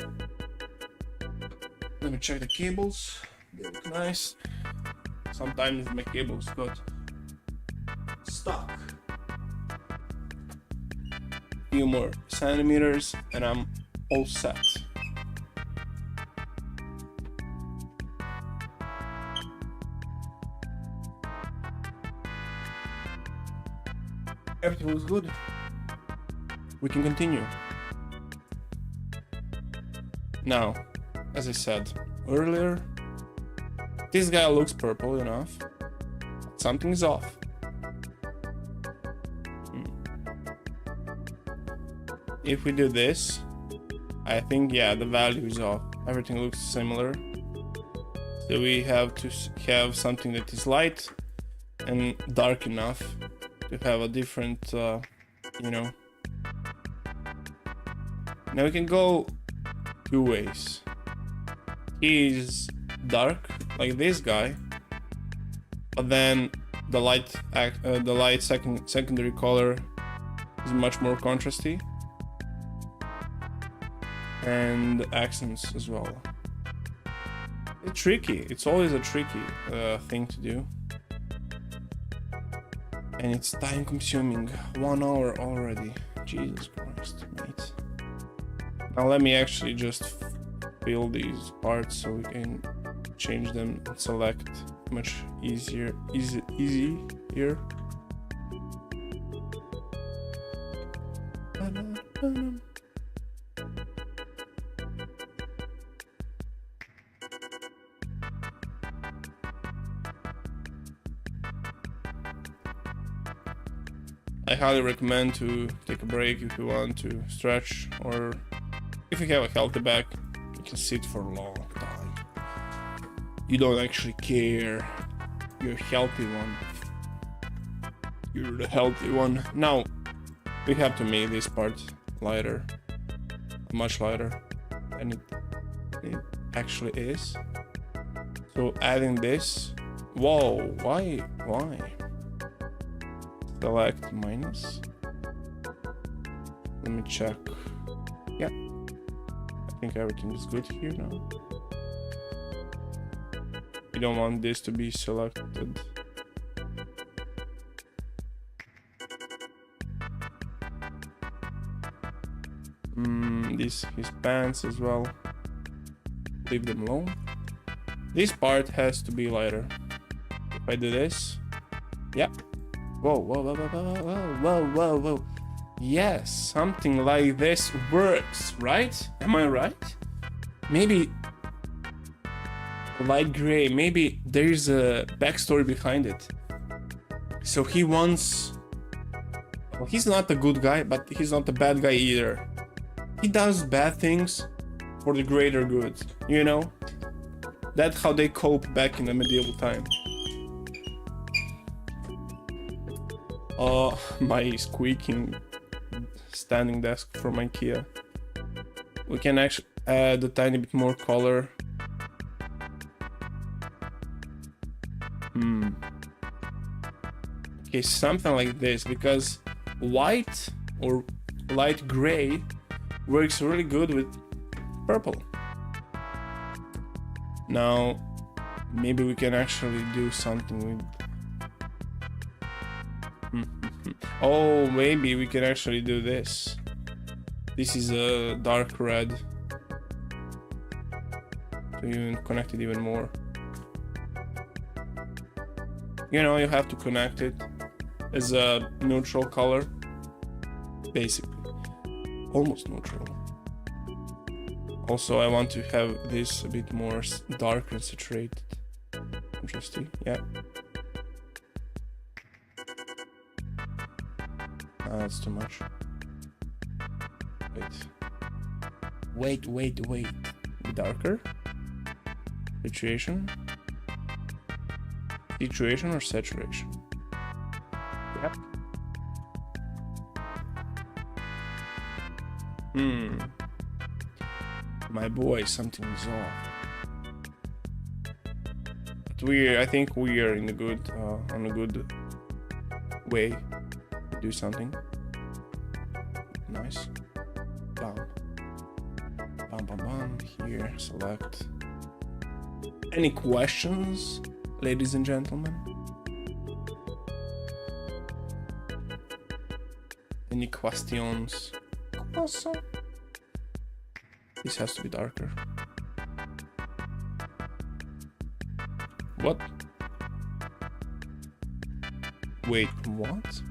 Let me check the cables. They look nice. Sometimes my cables got stuck. Few more centimeters and I'm all set. Everything looks good. We can continue. Now, as I said earlier, this guy looks purple enough. Something is off. If we do this, I think, yeah, the value is off. Everything looks similar. So we have to have something that is light and dark enough to have a different, you know. Now we can go two ways. He is dark, like this guy, but then the light secondary color is much more contrasty, and accents as well. It's tricky. It's always a tricky thing to do, and it's time consuming. 1 hour already. Jesus Christ, mate. Now let me actually just fill these parts so we can change them and select much easier. I highly recommend to take a break if you want to stretch, or if you have a healthy back, you can sit for a long time. You don't actually care. You're a healthy one. You're the healthy one. Now, we have to make this part lighter. Much lighter than it actually is. So adding this. Whoa, why? Select minus. Let me check. Yeah. I think everything is good here now. You don't want this to be selected. His pants as well. Leave them alone. This part has to be lighter. If I do this, yeah. Whoa. Yes, something like this works, right? Am I right? Maybe light gray. Maybe there's a backstory behind it. So he wants. Well, he's not a good guy, but he's not a bad guy either. He does bad things for the greater good, you know? That's how they cope back in the medieval time. My squeaking standing desk from IKEA. We can actually add a tiny bit more color. Okay, something like this, because white or light gray works really good with purple. Now, maybe we can actually do something with... Oh, maybe we can actually do this. This is a dark red. To even connect it even more. You know, you have to connect it as a neutral color. Basically. Almost neutral. Also, I want to have this a bit more dark and saturated. Interesting, yeah. That's too much. Wait. Be darker. Situation. Situation or saturation? Yep. My boy, something's off. But I think we are in a good, on a good way to do something. Nice. Bam. Here, select. Any questions, ladies and gentlemen? Any questions? This has to be darker. What? Wait, what?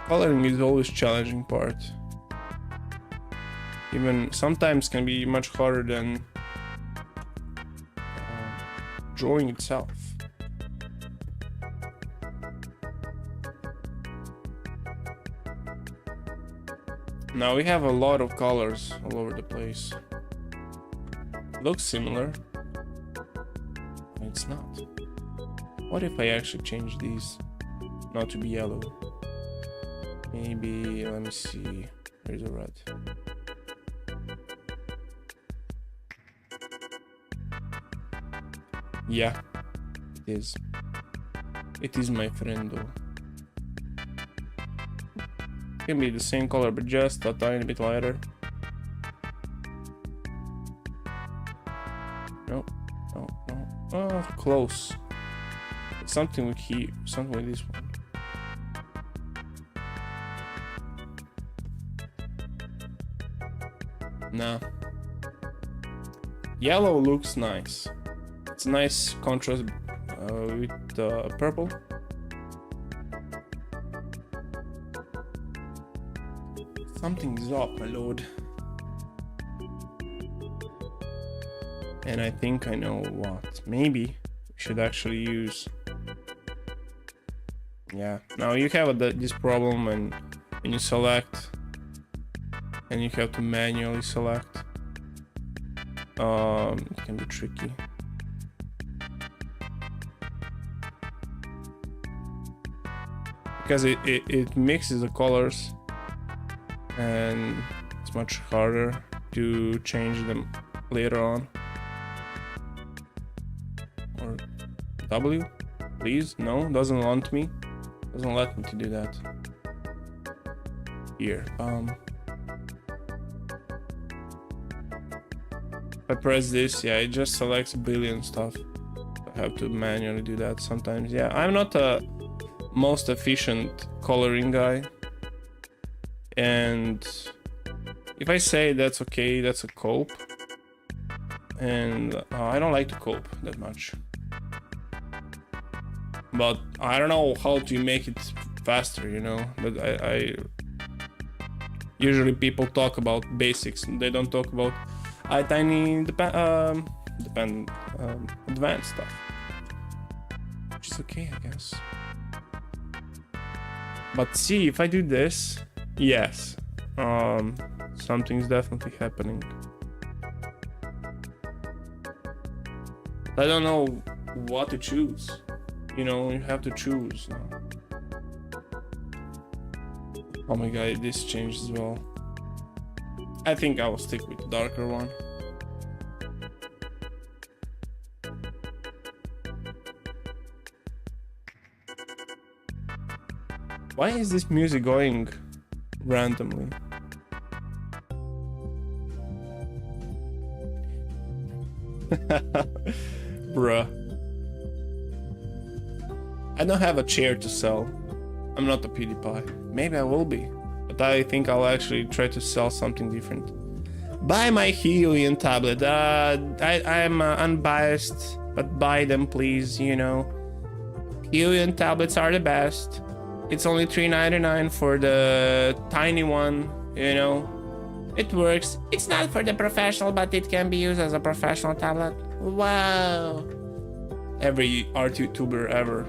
Coloring is always challenging part. Even sometimes can be much harder than drawing itself. Now we have a lot of colors all over the place. Looks similar. It's not. What if I actually change these not to be yellow? Maybe, let me see. There's a red. Yeah, it is. It is, my friendo. Can be the same color, but just a tiny bit lighter. No. Oh, close. Something with here, something with this one. Nah. Yellow looks nice. It's a nice contrast with purple. Something's up, my lord. And I think I know what. Maybe we should actually use... Yeah, now you have this problem when you select and you have to manually select. It can be tricky. because it mixes the colors and it's much harder to change them later on. Or W, please? No, doesn't want me. Doesn't let me to do that. Here, if I press this, yeah, it just selects a billion stuff. I have to manually do that sometimes. Yeah, I'm not a most efficient coloring guy. And if I say that's okay, that's a cope. And I don't like to cope that much. But I don't know how to make it faster, you know. But I usually people talk about basics. They don't talk about tiny advanced stuff, which is okay, I guess. But see, if I do this, yes, something's definitely happening. I don't know what to choose. You know, you have to choose now. Oh my god, this changed as well. I think I will stick with the darker one. Why is this music going randomly? Bruh. I don't have a chair to sell. I'm not a PewDiePie. Maybe I will be. But I think I'll actually try to sell something different. Buy my Helium tablet. I'm unbiased, but buy them please, you know. Helium tablets are the best. It's only $3.99 for the tiny one, you know. It works. It's not for the professional, but it can be used as a professional tablet. Wow. Every art YouTuber ever.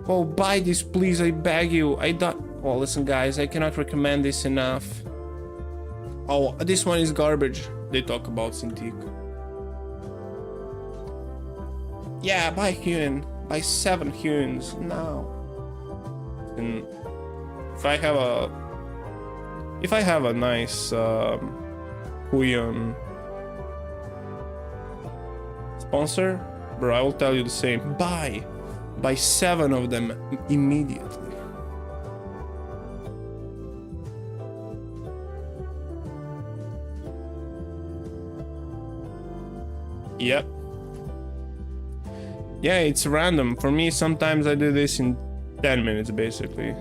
Oh, buy this please, I beg you. I don't... Oh, listen guys, I cannot recommend this enough. Oh, this one is garbage. They talk about Cintiq. Yeah, buy Huon. Buy 7 Huons now. And if I have a nice Huon sponsor, bro, I will tell you the same. Buy 7 of them immediately. Yep. Yeah, it's random. For me, sometimes I do this in 10 minutes, basically.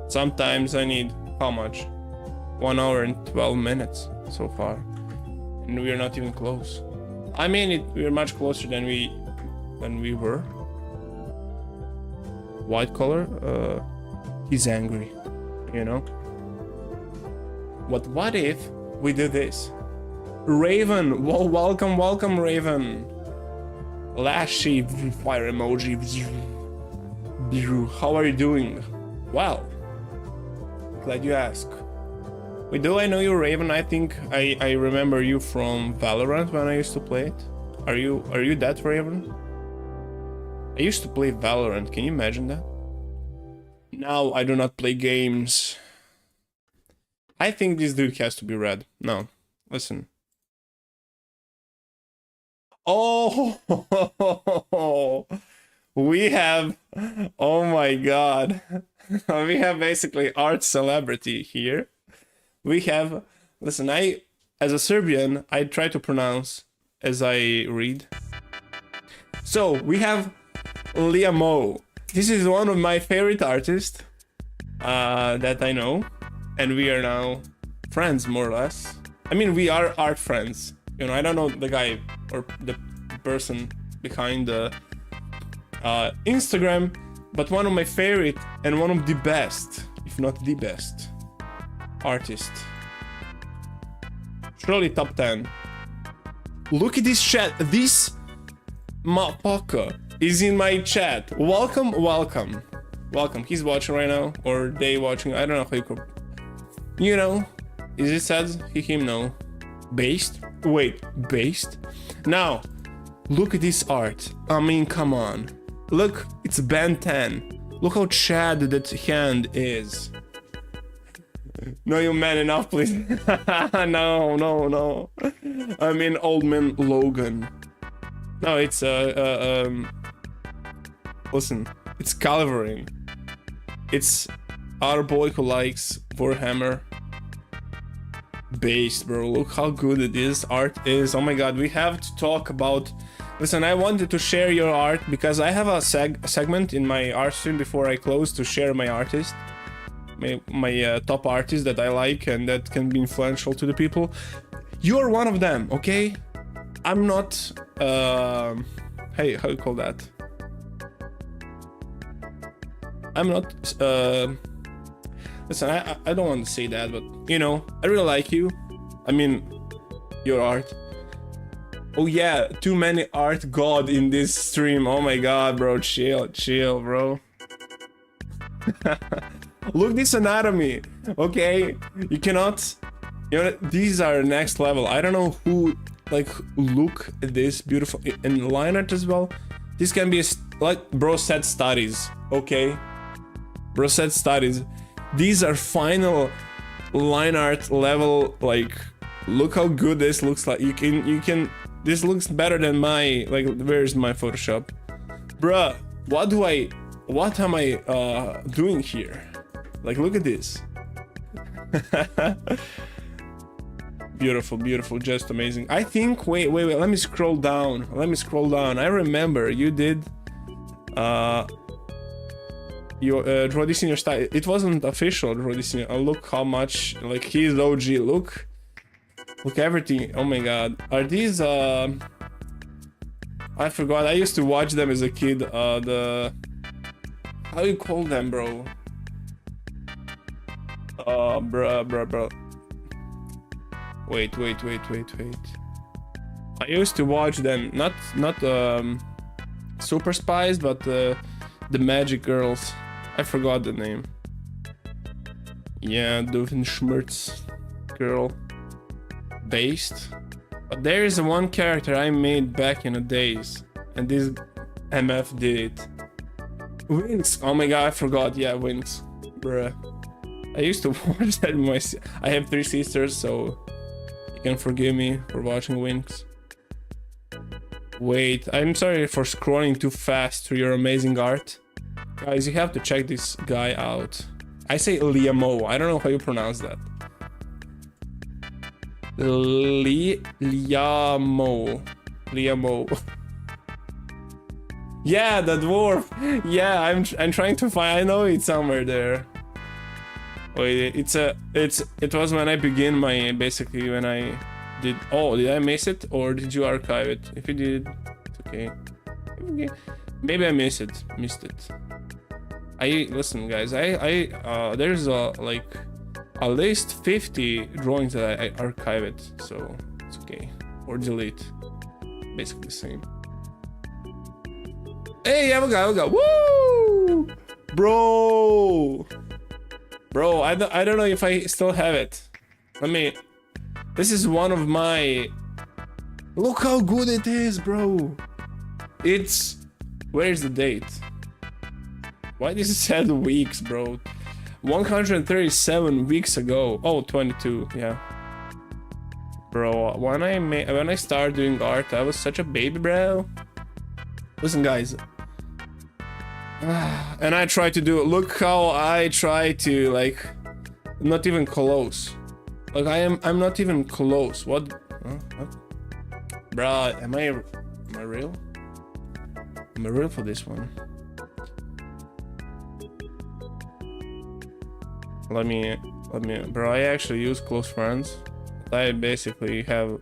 Sometimes I need, how much? 1 hour and 12 minutes so far. And we are not even close. I mean, we're much closer than we were. White color, he's angry, you know? What if we do this? Raven, whoa, welcome, Raven. Lashy, fire emoji. How are you doing? Well, glad you asked. Wait, do I know you, Raven? I think I remember you from Valorant when I used to play it. Are you that Raven? I used to play Valorant, can you imagine that? Now I do not play games. I think this dude has to be red. No, listen. Oh, we have, oh my god. We have basically art celebrity here. We have, listen, as a Serbian, I try to pronounce as I read. So we have Liamo. This is one of my favorite artists that I know. And we are now friends, more or less. I mean, we are art friends. You know, I don't know the guy or the person behind the Instagram, but one of my favorite and one of the best, if not the best, artist. Surely top 10. Look at this chat. This motherfucker is in my chat. Welcome. He's watching right now, or they watching. I don't know how you could. You know, is it said him? No. Based? Wait, based? Now, look at this art. I mean, come on. Look, It's Ben 10. Look how Chad that hand is. No, you man enough, please. No. I mean, old man Logan. No, it's listen, it's Calvary. It's our boy who likes Warhammer. Based, bro. Look how good it is. Art is. Oh my god, we have to talk about. Listen, I wanted to share your art because I have a segment in my art stream before I close to share my artist. My top artists that I like and that can be influential to the people. You're one of them, okay? I'm not hey, how do you call that? I'm not listen, I don't want to say that, but you know, I really like you. I mean, your art. Oh yeah, too many art god in this stream. Oh my god, bro, chill, bro. Look this anatomy, okay? You cannot, you know, these are next level. I don't know who, like, look at this beautiful, and line art as well. This can be, like, bro said studies, okay? Bro said studies. These are final line art level, like, look how good this looks like. You can, this looks better than my, like, where's my Photoshop? Bruh, what am I doing here? Like, look at this. Beautiful, just amazing. I think, wait, let me scroll down. I remember you did your draw this in your style. It wasn't official draw this in. Look how much, like, he's OG. Look everything. Oh my god, are these I forgot. I used to watch them as a kid. The, how do you call them, bro? Bro. Wait. I used to watch them, not Super Spies, but the Magic Girls. I forgot the name. Yeah, Doofenshmirtz girl. Based. But there is one character I made back in the days, and this MF did it. Winx. Oh my god, I forgot. Yeah, Winx. Bruh. I used to watch that with I have 3 sisters, so you can forgive me for watching Winx. Wait, I'm sorry for scrolling too fast through your amazing art. Guys, you have to check this guy out. I say Liamo. I don't know how you pronounce that. Liamo. Yeah, the dwarf. Yeah, I'm trying to find. I know it's somewhere there. Wait, it was when I began my, basically when I did. Oh, did I miss it or did you archive it? If you did, it's okay. Maybe I missed it. Listen, guys. There's like at least 50 drawings that I archived, so it's okay. Or delete. Basically the same. Hey, I got. Woo! Bro, I don't know if I still have it. This is one of my... Look how good it is, bro. Where's the date? Why does it say weeks, bro? 137 weeks ago. Oh, 22, yeah. Bro, when I started doing art, I was such a baby, bro. Listen, guys. And I try to do it. Look how I try to, like, not even close. Like, I'm not even close. What? Bruh, am I real? Am I real for this one? Let me, bro, I actually use close friends. I basically have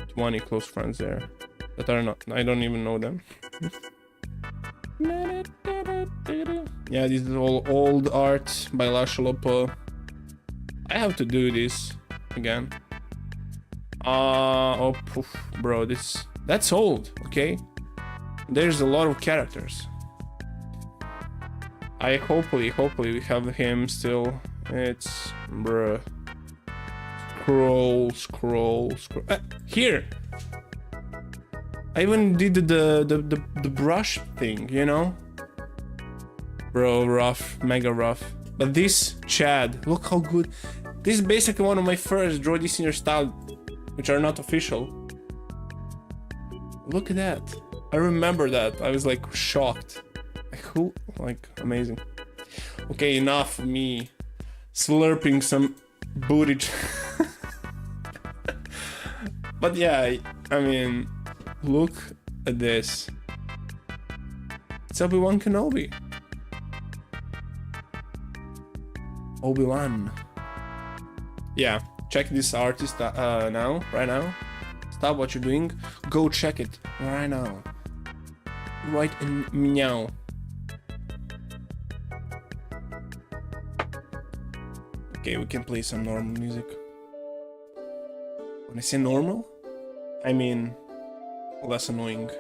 20 close friends there that are not, I don't even know them. Yeah, this is all old art by Lashy.lp. I have to do this again. Oh, poof, bro, that's old, okay? There's a lot of characters. Hopefully we have him still. It's, bruh. Scroll. Here! I even did the brush thing, you know? Bro, rough, mega rough. But this Chad, look how good. This is basically one of my first draw this in your style, which are not official. Look at that. I remember that. I was like shocked. Like, who? Like, amazing. Okay, enough of me slurping some booty. But yeah, I mean, look at this. It's Obi-Wan Kenobi. Obi-Wan. Yeah, check this artist now, right now. Stop what you're doing. Go check it right now. Right in meow. Okay, we can play some normal music. When I say normal, I mean less annoying.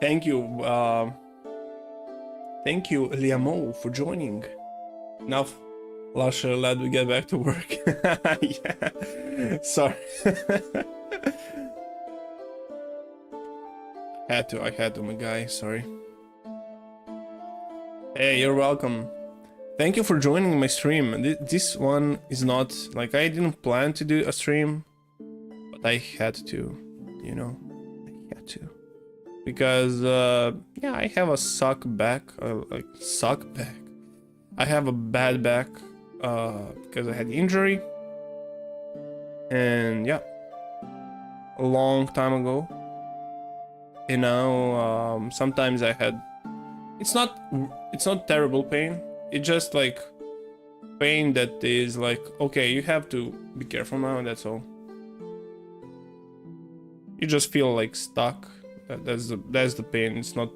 Thank you, Liamo, for joining. Now, Lashy, lad, we get back to work. Yeah, sorry. I had to, my guy, sorry. Hey, you're welcome. Thank you for joining my stream. This one is not, like, I didn't plan to do a stream, but I had to, you know, I had to. Because, yeah, I have a suck back, I have a bad back, because I had injury. And, yeah, a long time ago. You know, sometimes I had, it's not terrible pain. It's just like pain that is like, okay, you have to be careful now, and that's all. You just feel like stuck. That's the pain. It's not,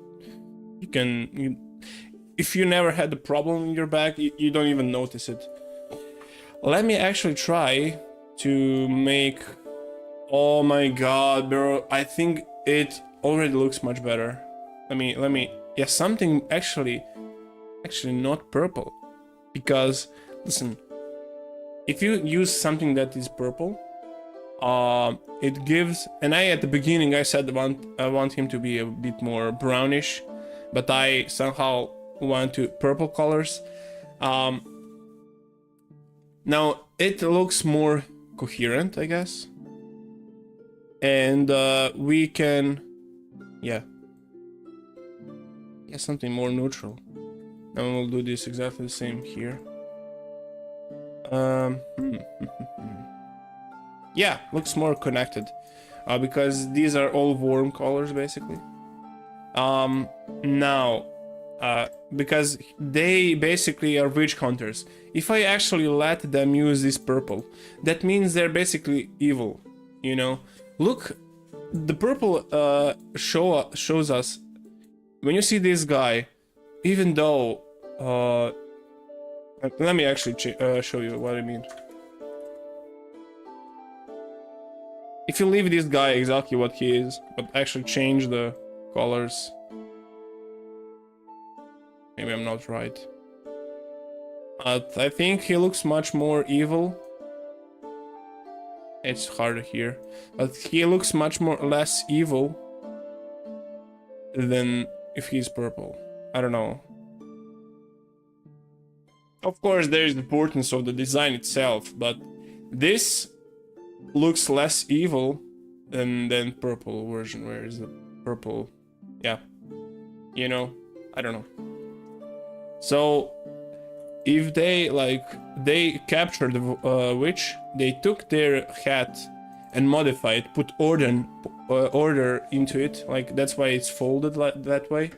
if you never had the problem in your back, you don't even notice it. Let me actually try to make, oh my god, bro, I think it already looks much better. Let me, yeah, something actually not purple, because listen, if you use something that is purple, it gives, and at the beginning I said I want him to be a bit more brownish, but I somehow went to purple colors. Now it looks more coherent, I guess, and we can, yeah, something more neutral. Now we'll do this exactly the same here. Yeah, looks more connected, because these are all warm colors basically. Now, because they basically are witch hunters. If I actually let them use this purple, that means they're basically evil, you know. Look, the purple shows us, when you see this guy, even though, let me actually show you what I mean. If you leave this guy exactly what he is, but actually change the colors. Maybe I'm not right. I think he looks much more evil. It's harder here. But he looks much less evil than if he's purple. I don't know. Of course, there is the importance of the design itself, but this looks less evil than purple version. Where is the purple? Yeah, you know, I don't know. So if they captured the witch, they took their hat and modified, put order into it. Like, that's why it's folded that way.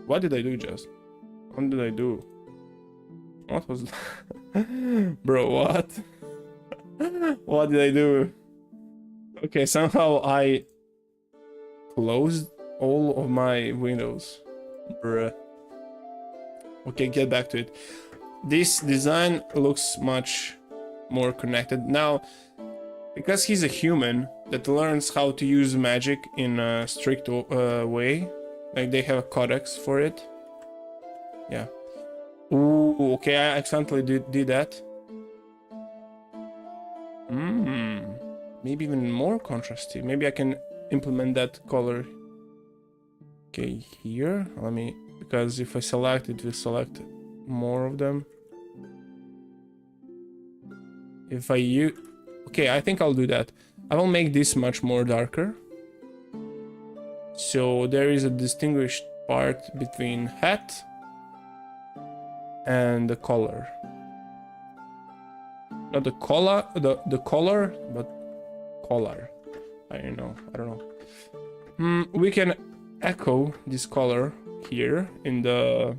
What did I do just? What did I do? What was that? Bro, what? What did I do? Okay, somehow I closed all of my windows. Bruh. Okay, get back to it. This design looks much more connected. Now, because he's a human that learns how to use magic in a strict way, like they have a codex for it. Yeah. Ooh, okay, I accidentally did that. Maybe even more contrasty. Maybe I can implement that color. Okay, here, let me, because if I select it, will select more of them. If I use, okay, I think I'll do that. I will make this much more darker. So there is a distinguished part between hat and the collar. Not the collar, the collar, but collar. I don't know. We can echo this color here in the.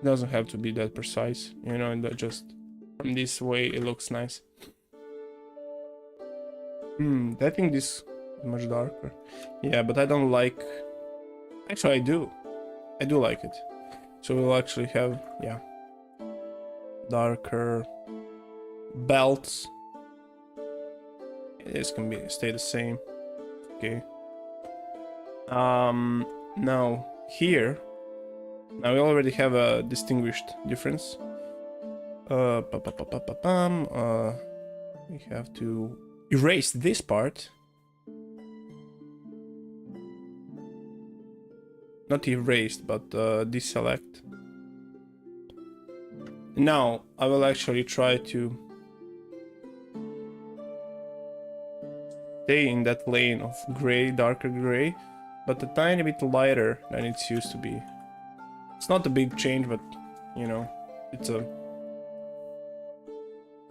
Doesn't have to be that precise, you know, and that just from this way it looks nice. I think this is much darker. Yeah, but I don't like. Actually, I do. I do like it. So we'll actually have, yeah, darker belts. This can be stay the same. Okay. Now here. Now we already have a distinguished difference. We have to erase this part. Not erased, but deselect. Now I will actually try to stay in that lane of gray, darker gray, but a tiny bit lighter than it used to be. It's not a big change, but you know, it's a.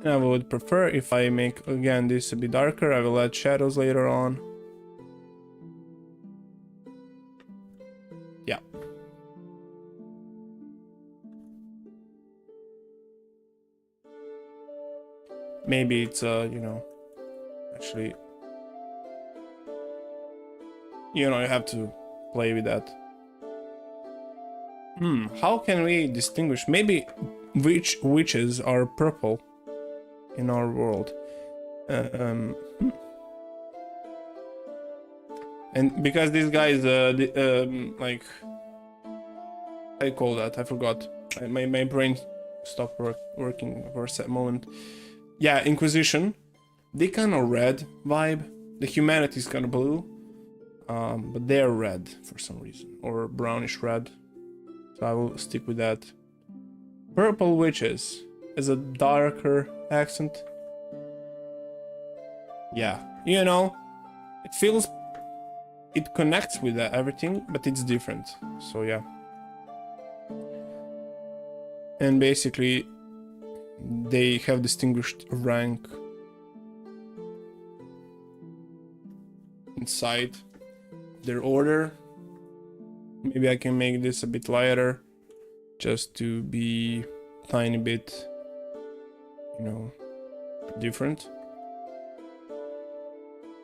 And I would prefer if I make again this a bit darker. I will add shadows later on. Yeah. Maybe it's you know, actually, you know, you have to play with that. How can we distinguish? Maybe which witches are purple in our world? And because this guy is like, I call that, I forgot. My brain stopped working for a moment. Yeah, Inquisition. They kind of red vibe. The humanity is kind of blue, but they're red for some reason, or brownish red. So I will stick with that. Purple witches is a darker accent. Yeah, you know, it feels, it connects with everything, but it's different. So yeah. And basically, they have distinguished rank inside their order. Maybe I can make this a bit lighter, just to be a tiny bit, you know, different.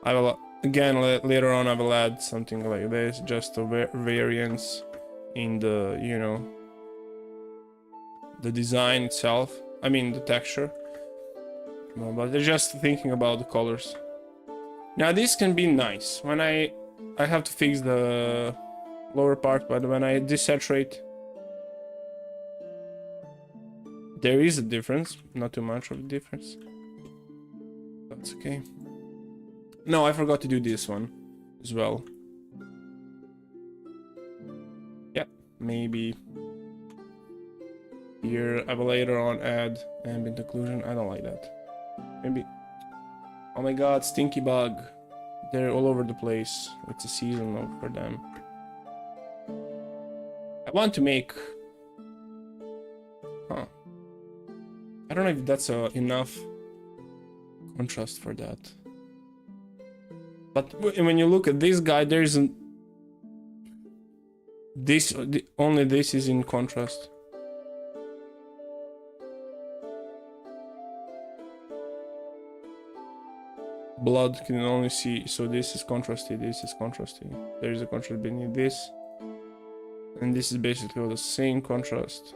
I will, again, later on I will add something like this, just a variance in the, you know, the design itself. I mean, the texture. No, but they're just thinking about the colors. Now this can be nice. When I have to fix the lower part, but when I desaturate, there is a difference. Not too much of a difference. That's okay. No, I forgot to do this one as well. Yeah, maybe here I will later on add ambient occlusion. I don't like that. Maybe. Oh my god, stinky bug. They're all over the place. It's a season for them. I want to make. Huh. I don't know if that's enough contrast for that. But when you look at this guy, there isn't. Only this is in contrast. Blood can only see, so this is contrasty, this is contrasty. There is a contrast beneath this. And this is basically the same contrast.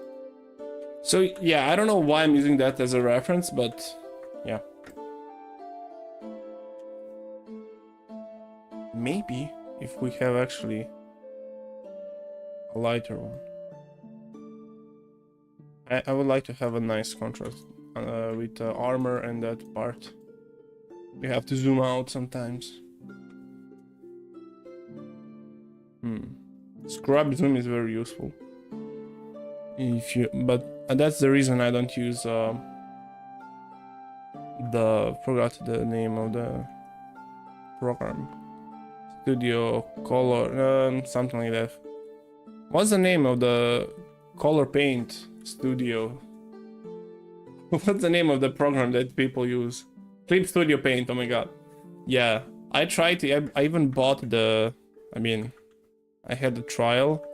So yeah, I don't know why I'm using that as a reference, but yeah. Maybe if we have actually a lighter one. I would like to have a nice contrast with armor and that part. We have to zoom out sometimes. Scrub zoom is very useful. But that's the reason I don't use forgot the name of the program. Studio Color, something like that. What's the name of the Color Paint Studio? What's the name of the program that people use? Clip Studio Paint, oh my god. Yeah, I tried to, I even bought I had the trial,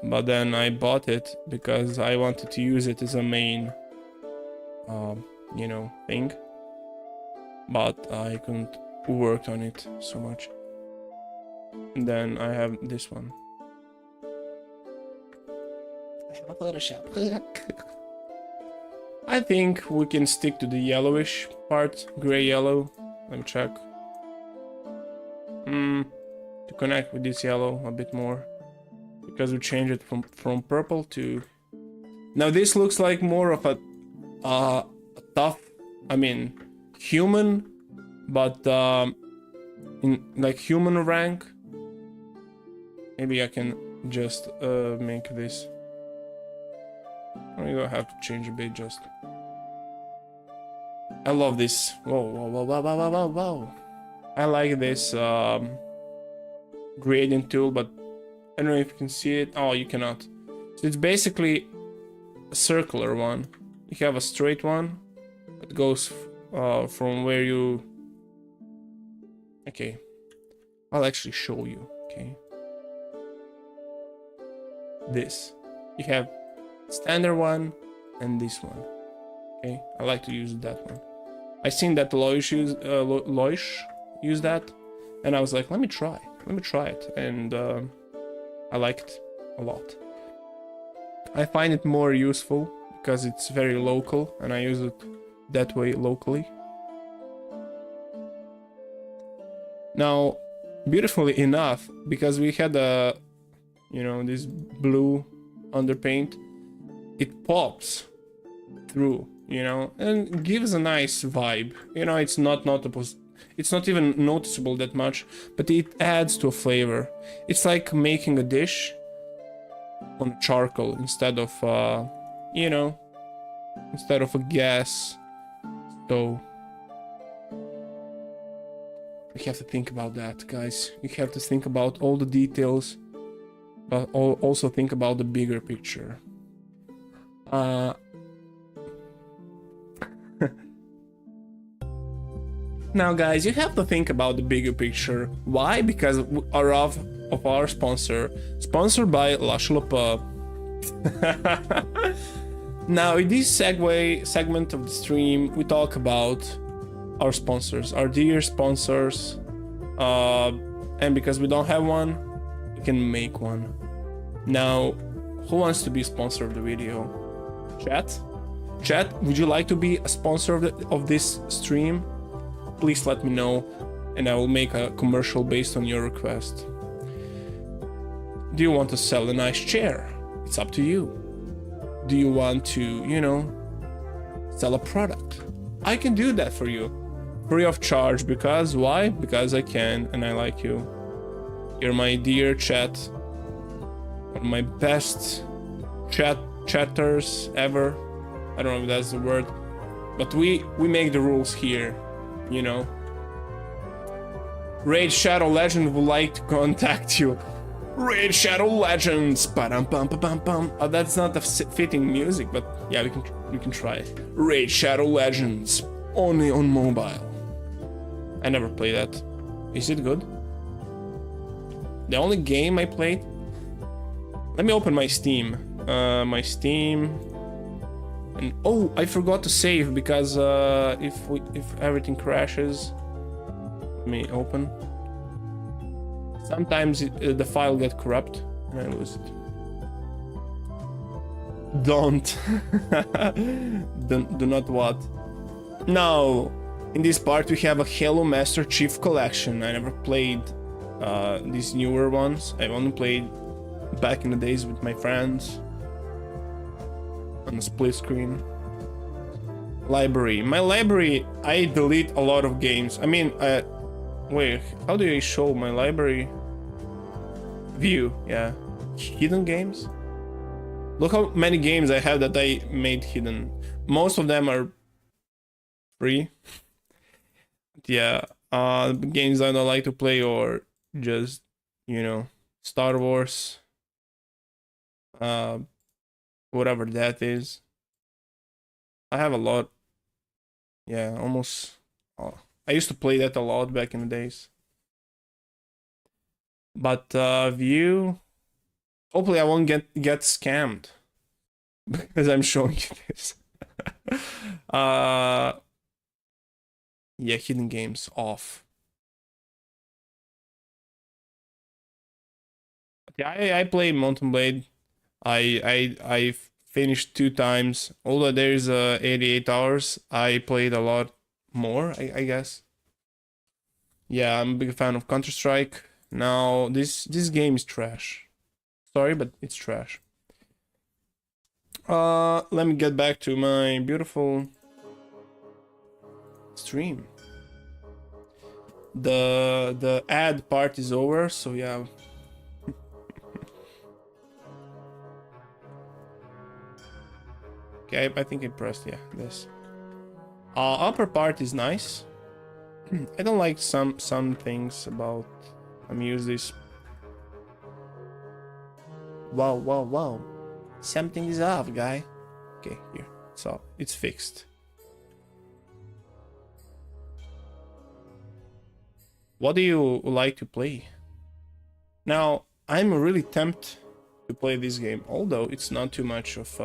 but then I bought it because I wanted to use it as a main, thing. But I couldn't work on it so much. And then I have this one. I think we can stick to the yellowish part, gray yellow. Let me check. To connect with this yellow a bit more, because we changed it from purple to. Now this looks like more of a tough, human, but in like human rank. Maybe I can just make this. I'm gonna have to change a bit just. I love this. Whoa. I like this gradient tool, but I don't know if you can see it. Oh, you cannot. So it's basically a circular one. You have a straight one that goes from where you. Okay, I'll actually show you. Okay, this you have standard one and this one. Okay, I like to use that one. I seen that Loish use that, and I was like, let me try it, and I like it a lot. I find it more useful because it's very local, and I use it that way locally. Now, beautifully enough, because we had this blue underpaint, it pops through, and gives a nice vibe. It's not notable. It's not even noticeable that much, but it adds to a flavor. It's like making a dish on charcoal instead of, instead of a gas stove. You have to think about that, guys. You have to think about all the details, but also think about the bigger picture. Now, guys, you have to think about the bigger picture. Why? Because of our sponsor, sponsored by Lashy.lp. Now, in this segment of the stream, we talk about our sponsors, our dear sponsors, and because we don't have one, we can make one. Now, who wants to be a sponsor of the video? Chat, would you like to be a sponsor of this stream? Please let me know, and I will make a commercial based on your request. Do you want to sell a nice chair? It's up to you. Do you want to, sell a product? I can do that for you, free of charge. Because why? Because I can, and I like you. You're my dear chat, one of my best chatters ever. I don't know if that's the word, but we make the rules here. Raid Shadow Legend would like to contact you. Raid Shadow Legends. Oh, that's not the fitting music, but yeah, we can try it. Raid Shadow Legends, only on mobile. I never played that. Is it good? The only game I played. Let me open my Steam. And oh, I forgot to save because if everything crashes, let me open. Sometimes the file gets corrupt and I lose it. Do not what? Now, in this part we have a Halo Master Chief Collection. I never played these newer ones. I've only played back in the days with my friends. On a split screen. Library. My library, I delete a lot of games. Wait, how do I show my library? View, yeah. Hidden games? Look how many games I have that I made hidden. Most of them are free. Yeah, games I don't like to play, or just, you know, Star Wars. Whatever that is. I have a lot. Yeah, almost. I used to play that a lot back in the days. But view. Hopefully, I won't get scammed because I'm showing you this. Yeah, hidden games off. Yeah, I play Mountain Blade. I finished 2 times. Although there's 88 hours, I played a lot more, I guess. Yeah, I'm a big fan of Counter-Strike. Now this game is trash. Sorry, but it's trash. Let me get back to my beautiful stream. The ad part is over, so yeah. Okay, I think I pressed, yeah, this. Upper part is nice. I don't like some things about. Let me use this. Wow. Something is off, guy. Okay, here. So it's fixed. What do you like to play? Now, I'm really tempted to play this game, although it's not too much of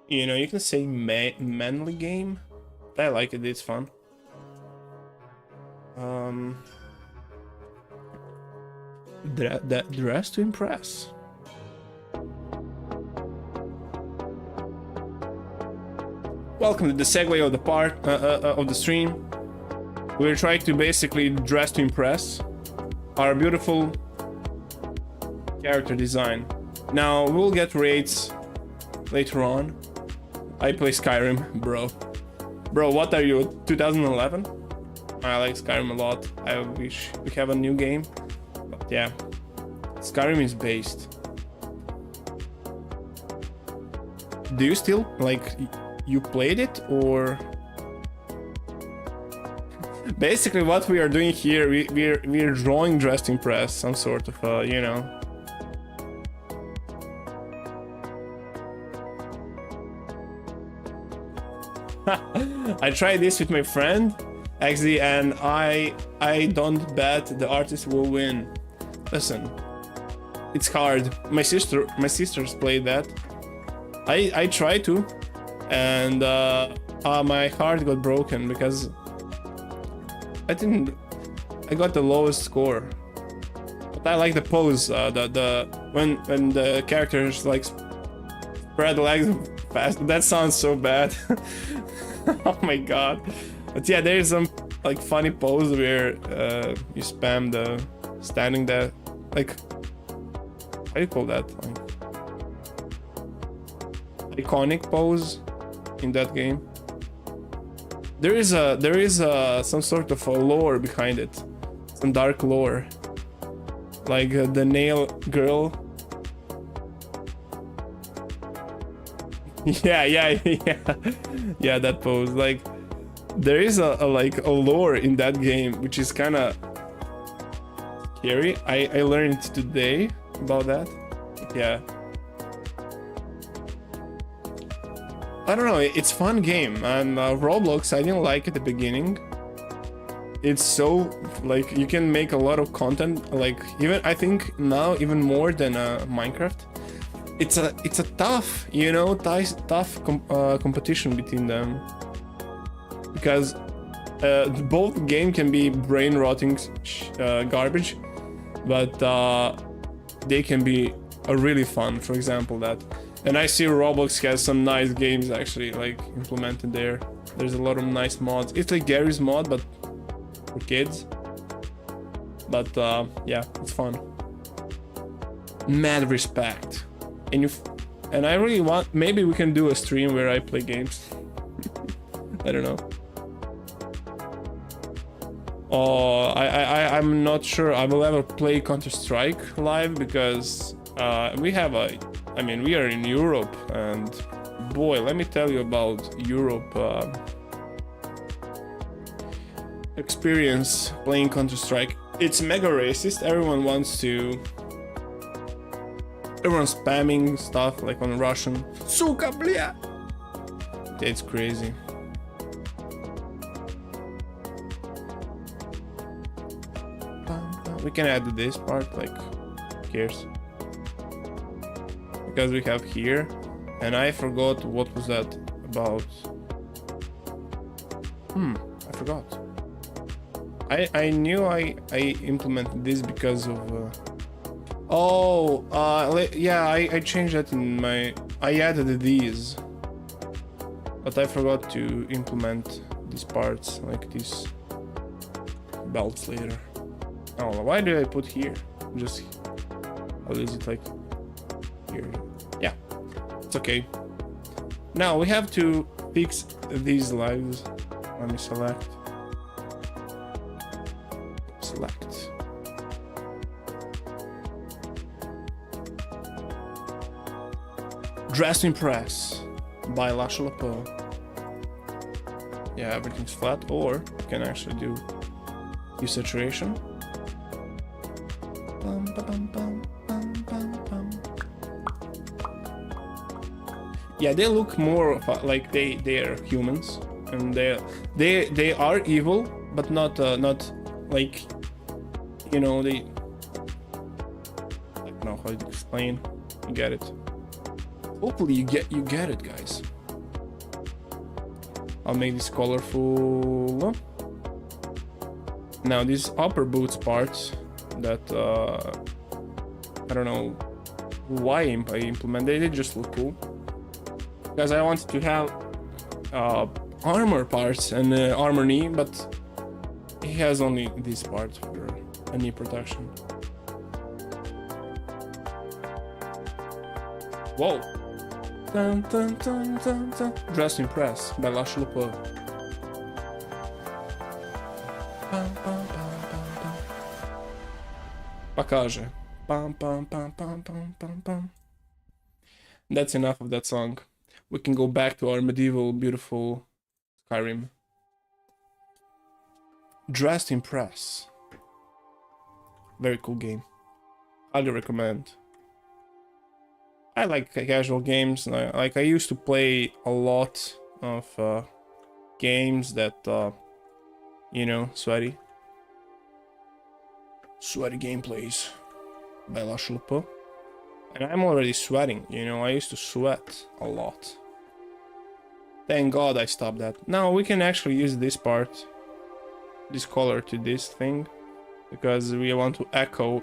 you know, you can say manly game. I like it, it's fun. Dress to impress. Welcome to the segue of the part of the stream. We're trying to basically dress to impress our beautiful character design. Now we'll get rates later on. I play Skyrim, bro. Bro, what are you? 2011? I like Skyrim a lot. I wish we have a new game. But yeah, Skyrim is based. Do you still like? You played it, or? Basically, what we are doing here, we're drawing dressed to impress, some sort of you know. I tried this with my friend XD, and I don't bet the artist will win. Listen, it's hard. My sisters played that. I tried to, and my heart got broken because I got the lowest score. But I like the pose, when the characters like spread the legs fast. That sounds so bad. Oh my god. But yeah, there's some like funny pose where you spam the standing there, like, how do you call that? Like, iconic pose in that game. There is some sort of a lore behind it, some dark lore, like the nail girl. Yeah, that pose. Like, there is a lore in that game, which is kind of scary. I learned today about that. Yeah. I don't know, it's fun game, and Roblox, I didn't like at the beginning. It's so, like, you can make a lot of content, like, even, I think now even more than Minecraft. It's a tough, you know, tough competition between them. Because both game can be brain-rotting garbage, but they can be really fun, for example, that. And I see Roblox has some nice games actually, like, implemented there. There's a lot of nice mods. It's like Gary's mod, but for kids. But yeah, it's fun. Mad respect. And I really want, maybe we can do a stream where I play games. I don't know. I'm not sure I will ever play Counter-Strike live because we have a, I mean, we are in Europe, and boy, let me tell you about Europe experience playing Counter-Strike. It's mega racist. Everyone's spamming stuff like on Russian. Suka, bля! It's crazy. We can add this part, like, who cares? Because we have here, and I forgot what was that about. I forgot. I knew I implemented this because of yeah, I changed that in my, I added these, but I forgot to implement these parts, like these belts later. Oh, why do I put here? Just, I'll use it like here. Yeah, it's okay. Now we have to fix these lives. Let me select. Dress to Impress by Lashy.lp. Yeah, everything's flat, or you can actually do saturation. Yeah, they look more like they are humans, and they are evil, but not like, you know, they, I don't know how to explain. You get it. Hopefully you get it, guys. I'll make this colorful. Now these upper boots parts that I don't know why I implemented, they just look cool. Because I wanted to have armor parts and armor knee, but he has only this part for a knee protection. Whoa! Dun, dun, dun, dun, dun. Dress to Impress by Lashy.lp. Покаже. Pam, pam, pam, pam, pam, pam, pam. That's enough of that song. We can go back to our medieval, beautiful Skyrim. Dress to Impress. Very cool game. Highly recommend. I like casual games. Like, I used to play a lot of games that, you know, sweaty gameplays by Lashy.lp. And I'm already sweating, you know, I used to sweat a lot. Thank God I stopped that. Now we can actually use this part, this color to this thing, because we want to echo.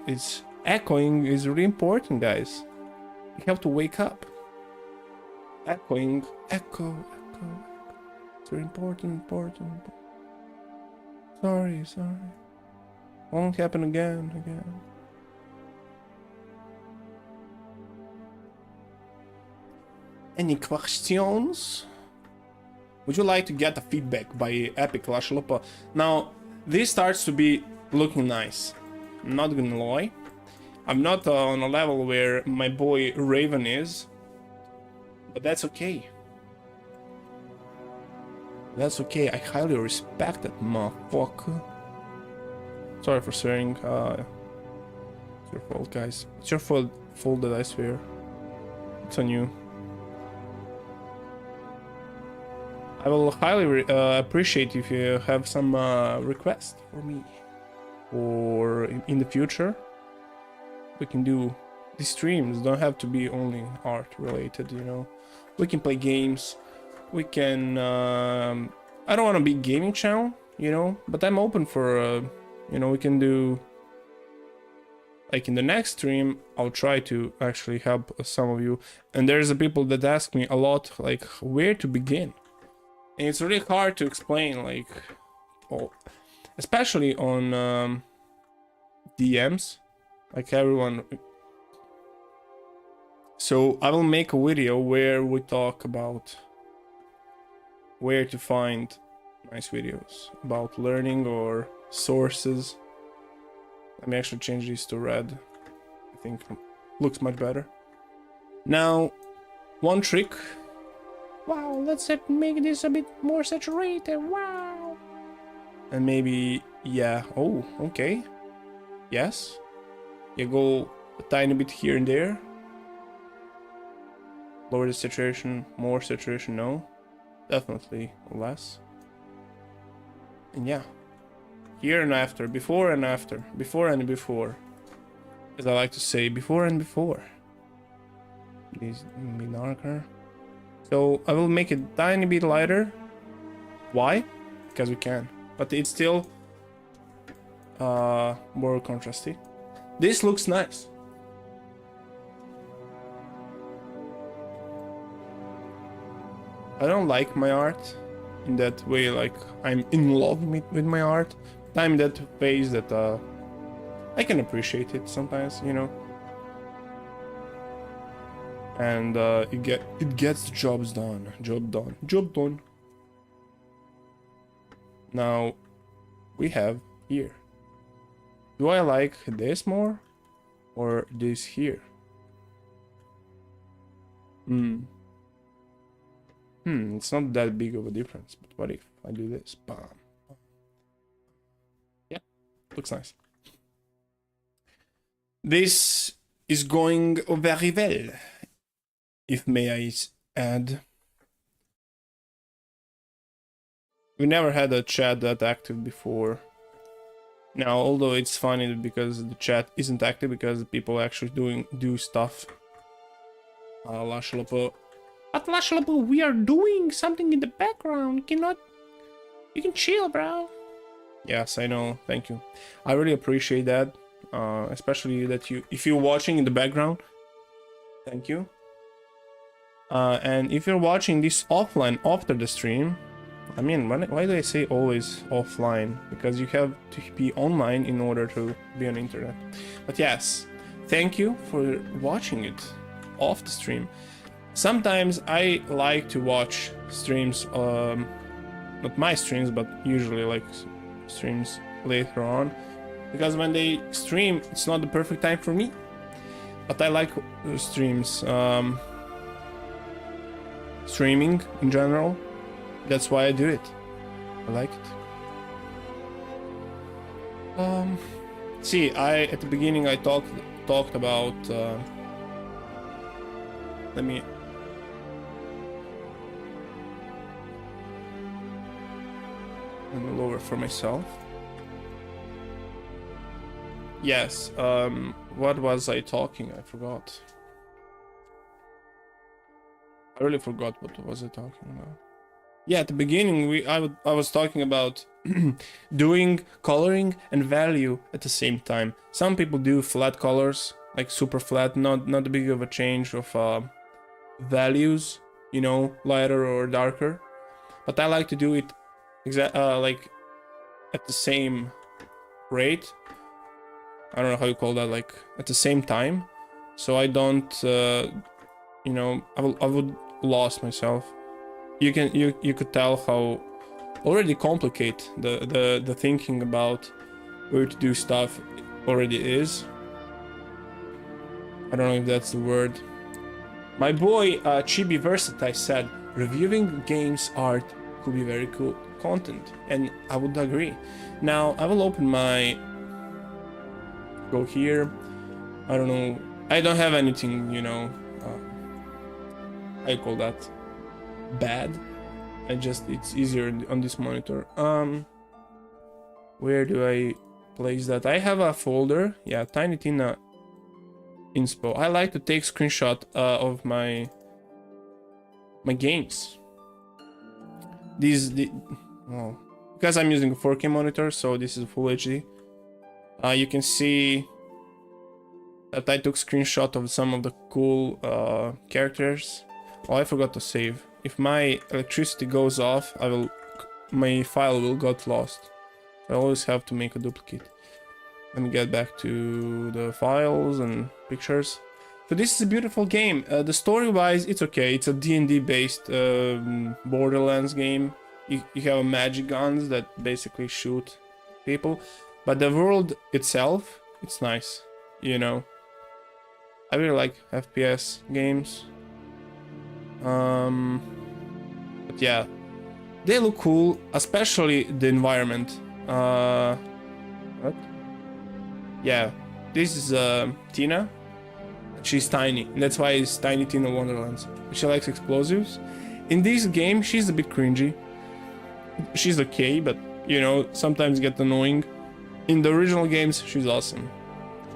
Echoing is really important, guys. You have to wake up. Echoing, echo. It's very important. Sorry. Won't happen again. Any questions? Would you like to get the feedback by Epic Lashy.lp? Now, this starts to be looking nice. I'm not gonna lie. I'm not on a level where my boy Raven is, but that's okay. That's okay. I highly respect that motherfucker. Sorry for swearing. It's your fault, guys. It's your fault that I swear. It's on you. I will highly appreciate if you have some requests for me, or in the future. We can do these streams. Don't have to be only art related, you know. We can play games. We can. I don't want to be gaming channel, you know, but I'm open for. You know, we can do. Like in the next stream, I'll try to actually help some of you. And there's a people that ask me a lot, like, where to begin. And it's really hard to explain, like, especially on DMs, like everyone. So I will make a video where we talk about where to find nice videos about learning or sources. Let me actually change these to red. I think looks much better. Now, one trick. Wow, let's make this a bit more saturated. Wow. And maybe, yeah. Oh, okay. Yes. You go a tiny bit here and there. Lower the saturation, more saturation, no. Definitely less. And yeah. Here and after, before and after, before and before. As I like to say, before and before. These be darker. So I will make it a tiny bit lighter. Why? Because we can. But it's still more contrasty. This looks nice. I don't like my art in that way, like I'm in love with my art. I'm that phase that I can appreciate it sometimes, you know. And it gets the jobs done. Job done. Now we have here. Do I like this more or this here? It's not that big of a difference, but what if I do this? Bam. Yeah, looks nice. This is going very well, if may I add. We never had a chat that active before. Now, although it's funny because the chat isn't active because people actually do stuff. Lashy.lp. But Lashy.lp, we are doing something in the background. You can chill, bro. Yes, I know. Thank you. I really appreciate that. Especially that if you're watching in the background. Thank you. And if you're watching this offline after the stream, I mean, why do I say always offline? Because you have to be online in order to be on internet. But yes, thank you for watching it off the stream. Sometimes I like to watch streams, not my streams, but usually like streams later on. Because when they stream, it's not the perfect time for me. But I like streams, streaming in general. That's why I do it. I like it. See, at the beginning I talked about. Let me lower for myself. Yes. What was I talking? I forgot. I really forgot what was I talking about. Yeah, at the beginning I was talking about doing coloring and value at the same time. Some people do flat colors, like super flat, not a big of a change of values, you know, lighter or darker. But I like to do it like at the same rate. I don't know how you call that, like at the same time. So I don't, you know, I would lost myself. You could tell how already complicated the thinking about where to do stuff already is. I don't know if that's the word. My boy Chibi Versatile said reviewing games art could be very cool content, and I would agree. Now I will open my go here. I don't know. I don't have anything, you know. I call that bad. It's easier on this monitor. Where do I place that? I have a folder. Yeah, Tiny Tina inspo. I like to take screenshot of my games. Well, because I'm using a 4K monitor, so this is full HD. You can see that I took screenshot of some of the cool characters. Oh, I forgot to save. If my electricity goes off, my file will get lost. I always have to make a duplicate. Let me get back to the files and pictures. So this is a beautiful game. The story-wise, it's okay. It's a D&D based Borderlands game. You have magic guns that basically shoot people, but the world itself, it's nice, you know. I really like FPS games. But yeah, they look cool, especially the environment. What? Yeah, this is Tina. She's tiny, and that's why it's Tiny Tina Wonderlands. She likes explosives. In this game, she's a bit cringy. She's okay, but you know, sometimes get annoying. In the original games, she's awesome.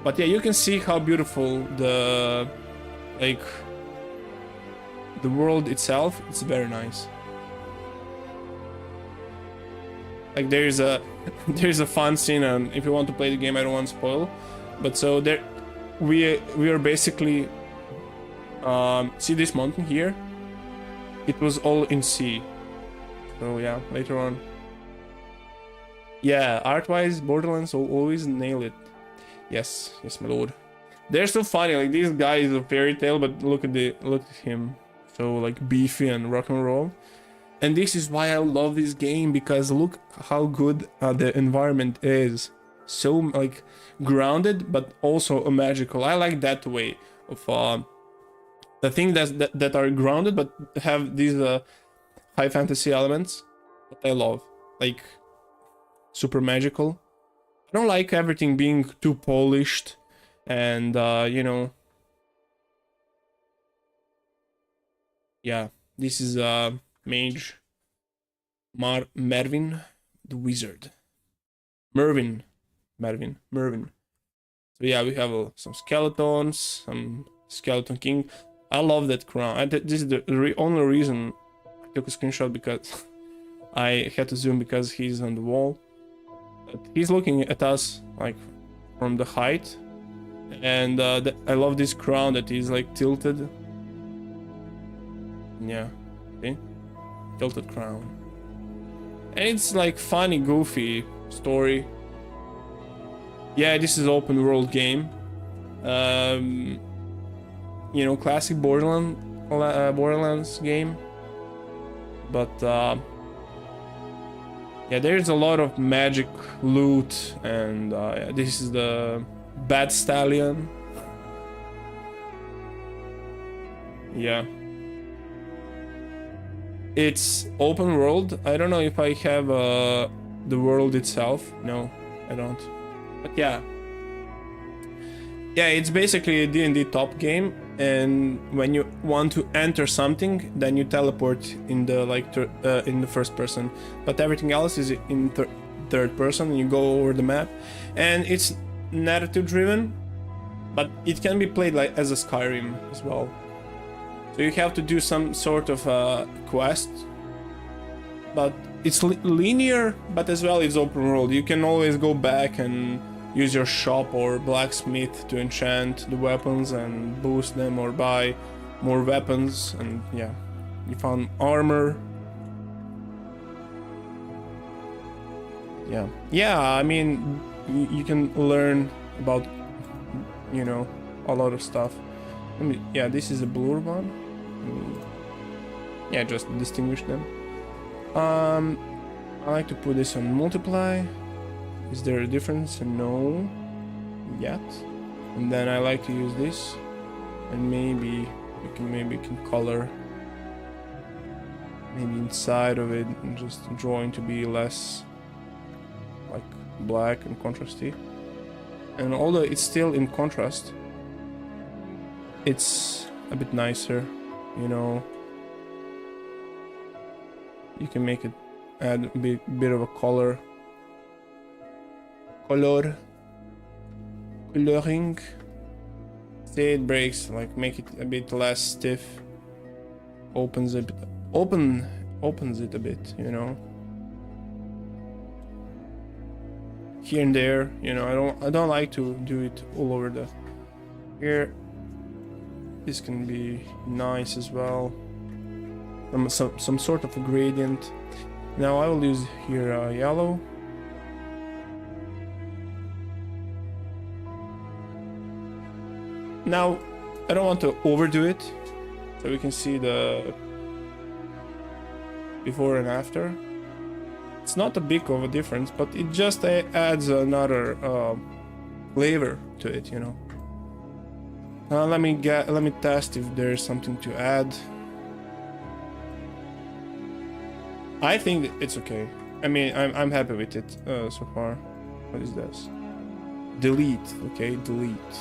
But yeah, you can see how beautiful the world itself. It's very nice. Like there's a fun scene, and if you want to play the game, I don't want to spoil. But so there, we are basically see this mountain here. It was all in sea. So yeah, later on. Yeah, art-wise, Borderlands will always nail it. Yes, yes, my lord. They're so funny. Like this guy is a fairy tale, but look at him, so like beefy and rock and roll. And this is why I love this game, because look how good the environment is. So like grounded, but also magical. I like that way of the thing that are grounded but have these high fantasy elements that I love, like super magical. I don't like everything being too polished and you know. Yeah, this is mage Mervin the wizard. Mervin. So yeah, we have some skeletons, some skeleton king. I love that crown. This is the only reason I took a screenshot, because I had to zoom because he's on the wall. But he's looking at us like from the height, and I love this crown that is like tilted. Yeah, see? Tilted crown. And it's like funny, goofy story. Yeah, this is open world game. You know, classic Borderlands game. But yeah, there's a lot of magic loot, and yeah, this is the Bad Stallion. Yeah. It's open world. I don't know if I have the world itself. No, I don't. But yeah. Yeah, it's basically a D&D top game, and when you want to enter something, then you teleport in the in the first person. But everything else is in third person, and you go over the map. And it's narrative driven, but it can be played like as a Skyrim as well. So you have to do some sort of quest, but it's linear, but as well it's open world. You can always go back and use your shop or blacksmith to enchant the weapons and boost them, or buy more weapons. And yeah, you found armor. Yeah, I mean, you can learn about, you know, a lot of stuff. Yeah, this is a blue one. Yeah, just distinguish them. I like to put this on multiply. Is there a difference? No, yet. And then I like to use this, and maybe we can color maybe inside of it, and just drawing to be less like black and contrasty. And although it's still in contrast, it's a bit nicer, you know. You can make it add a bit of a coloring. See, it breaks, like make it a bit less stiff. Opens it a bit, you know. Here and there, you know. I don't like to do it all over the here. This can be nice as well. Some sort of a gradient. Now I will use here yellow. Now I don't want to overdo it, so we can see the before and after. It's not a big of a difference, but it just adds another flavor to it, you know. Let me test if there's something to add. I think it's okay. I mean, I'm happy with it so far. What is this? Delete. Okay, delete.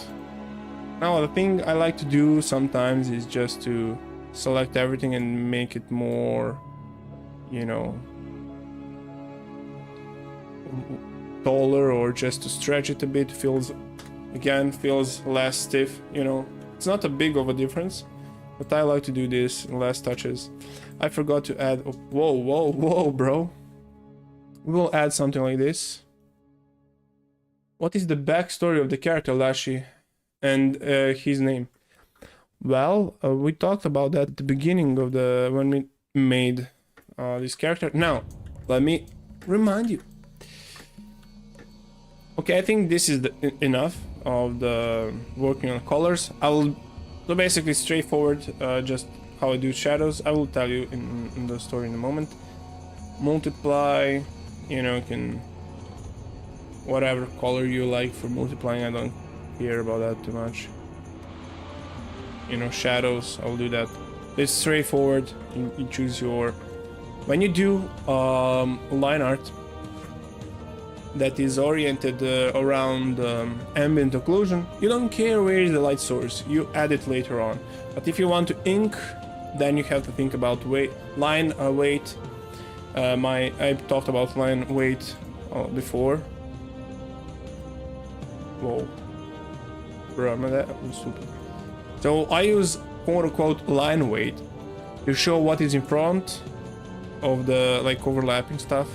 Now the thing I like to do sometimes is just to select everything and make it more, you know, taller, or just to stretch it a bit. Feels less stiff, you know. It's not a big of a difference, but I like to do this in less touches. I forgot to add, oh, whoa, bro. We will add something like this. What is the backstory of the character Lashy and his name? Well, we talked about that at the beginning of when we made this character. Now, let me remind you. Okay, I think this is enough of the working on colors. I will do basically straightforward, just how I do shadows. I will tell you in the story in a moment. Multiply, you know, can whatever color you like for multiplying. I don't care about that too much. You know, shadows, I will do that. It's straightforward. You choose your... When you do line art that is oriented around ambient occlusion, you don't care where is the light source, you add it later on. But if you want to ink, then you have to think about line weight. I talked about line weight before. Whoa, bro, that was stupid. So I use quote-unquote line weight to show what is in front of the like overlapping stuff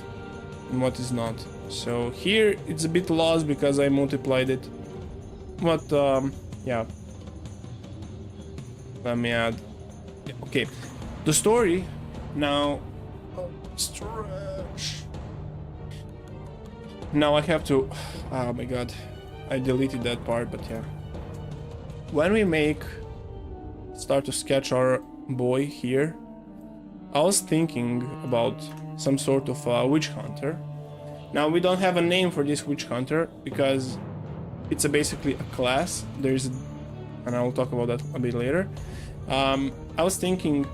and what is not. So here it's a bit lost because I multiplied it, but yeah, let me add. Okay, the story now. Stretch. Now I have to, oh my god, I deleted that part, but yeah. When we start to sketch our boy here, I was thinking about some sort of witch hunter. Now we don't have a name for this witch hunter because it's basically a class. And I will talk about that a bit later. I was thinking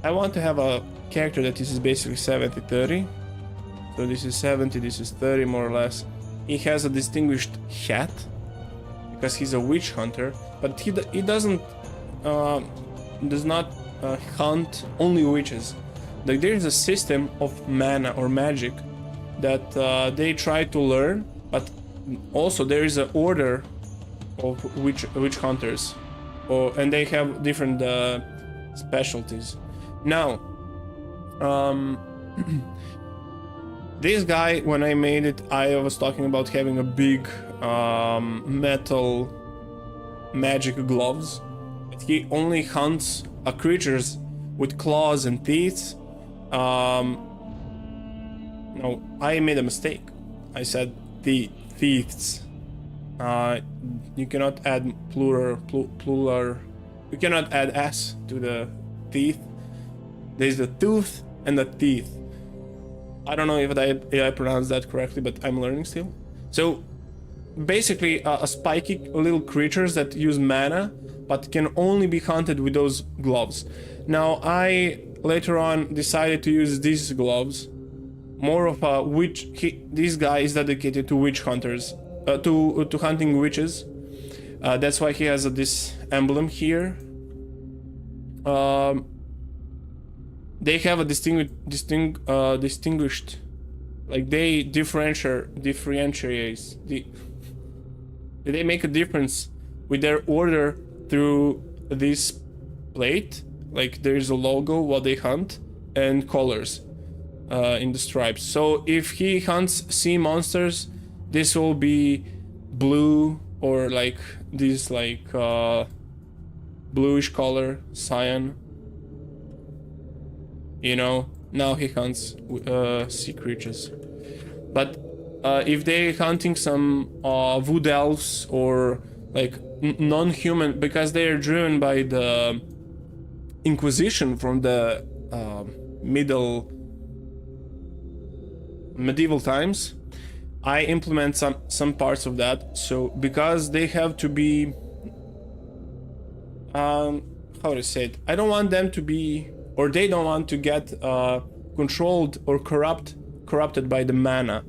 I want to have a character that is basically 70-30. So this is 70, this is 30 more or less. He has a distinguished hat because he's a witch hunter, but he does not hunt only witches. Like there's a system of mana or magic that they try to learn, but also there is an order of witch hunters, and they have different specialties. Now, this guy, when I made it, I was talking about having a big metal magic gloves. He only hunts creatures with claws and teeth. No, I made a mistake. I said thieves. You cannot add plural. You cannot add s to the teeth. There's the tooth and the teeth. I don't know if I pronounced that correctly, but I'm learning still. So basically, a spiky little creatures that use mana, but can only be hunted with those gloves. Now I later on decided to use these gloves. More of a witch. This guy is dedicated to witch hunters, to hunting witches. That's why he has this emblem here. They have a distinguished, like they differentiates. They make a difference with their order through this plate. Like there's a logo what they hunt and colors in the stripes. So if he hunts sea monsters, this will be blue, or like this like bluish color, cyan. You know, now he hunts sea creatures. But if they're hunting some wood elves or like non-human, because they are driven by the Inquisition from the medieval times, I implement some parts of that. So because they have to be, how to say it, I don't want them to be, or they don't want to get controlled or corrupted by the mana,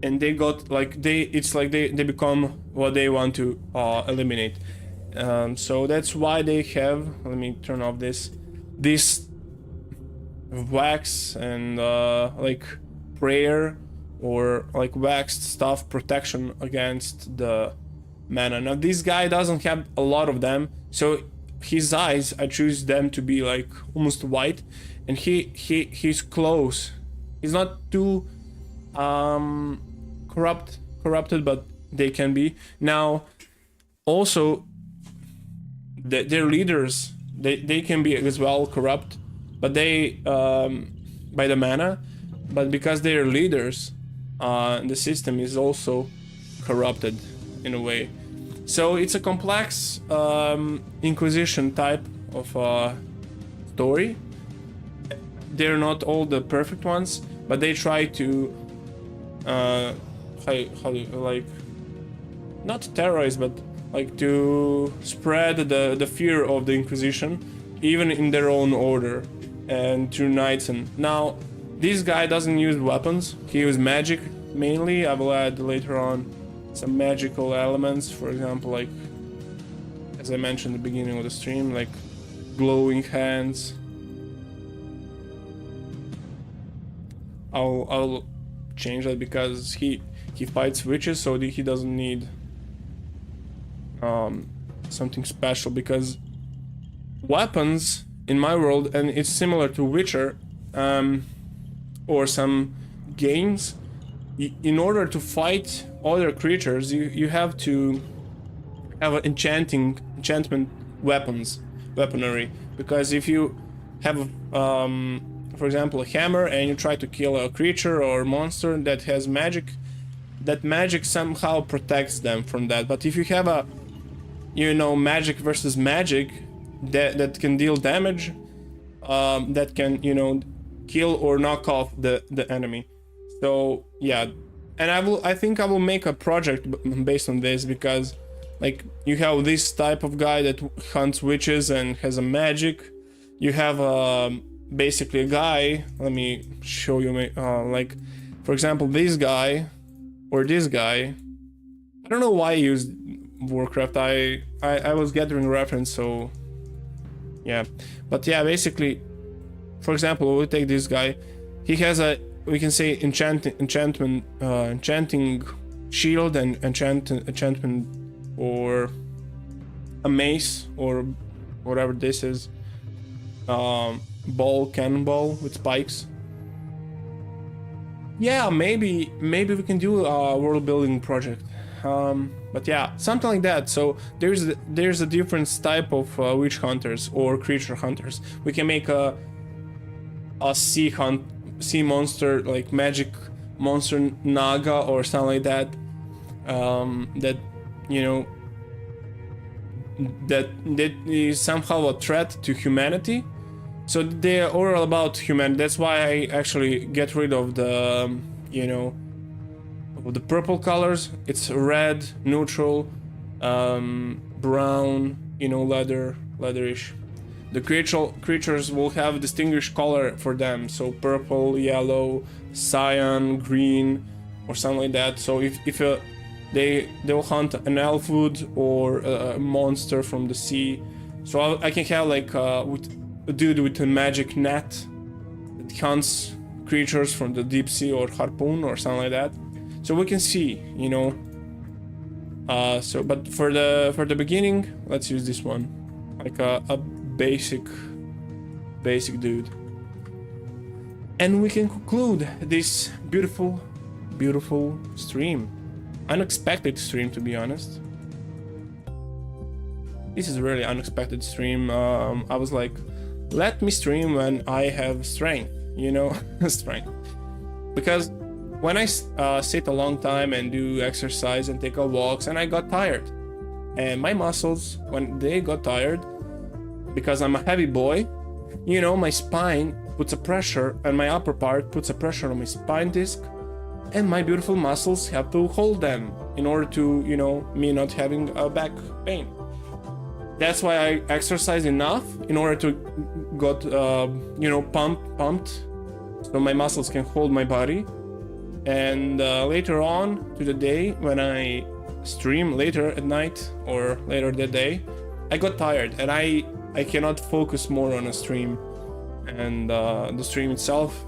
and they got like it's like they become what they want to eliminate. So that's why they have, let me turn off this wax and like prayer or like waxed stuff protection against the mana. Now this guy doesn't have a lot of them, so his eyes, I choose them to be like almost white, and he's close. He's not too corrupted, but they can be. Now also their leaders, they can be as well corrupt, but they by the mana, but because they're leaders, the system is also corrupted in a way. So it's a complex Inquisition type of story. They're not all the perfect ones, but they try to how like, not terrorize, but like to spread the fear of the Inquisition, even in their own order and through knights. And now this guy doesn't use weapons, he uses magic mainly. I will add later on some magical elements, for example, like as I mentioned at the beginning of the stream, like glowing hands. I'll change that because he fights witches, so he doesn't need something special, because weapons in my world, and it's similar to Witcher or some games, in order to fight other creatures you have to have enchantment weaponry, because if you have for example a hammer and you try to kill a creature or monster that has magic, that magic somehow protects them from that. But if you have a, you know, magic versus magic that can deal damage, that can, you know, kill or knock off the enemy. So yeah, and I think I will make a project based on this, because like you have this type of guy that hunts witches and has a magic. You have basically a guy, let me show you, like for example this guy or this guy. I don't know why I used Warcraft, I was gathering reference, so yeah. But yeah, basically, for example, we'll take this guy. He has a, we can say enchanting shield and enchantment, or a mace, or whatever this is, cannonball with spikes. Yeah, maybe we can do a world building project, but yeah, something like that. So there's a different type of witch hunters or creature hunters. We can make a sea monster, like magic monster naga or something like that, that, you know, that is somehow a threat to humanity. So they are all about humanity. That's why I actually get rid of the, you know, of the purple colors. It's red, neutral, brown, you know, leatherish. The creatures will have a distinguished color for them, so purple, yellow, cyan, green, or something like that. So if they'll hunt an elfwood or a monster from the sea. So I can have like a dude with a magic net that hunts creatures from the deep sea, or harpoon or something like that. So we can see, you know. So but for the beginning, let's use this one, like a basic dude, and we can conclude this beautiful stream. Unexpected stream, to be honest. This is a really unexpected stream. I was like, let me stream when I have strength, you know. Strength, because when I sit a long time and do exercise and take a walks, and I got tired, and my muscles, when they got tired, because I'm a heavy boy, you know, my spine puts a pressure, and my upper part puts a pressure on my spine disc, and my beautiful muscles have to hold them in order to, you know, me not having a back pain. That's why I exercise enough in order to got, you know, pumped, so my muscles can hold my body. And later on to the day, when I stream later at night or later that day, I got tired and I cannot focus more on a stream, and the stream itself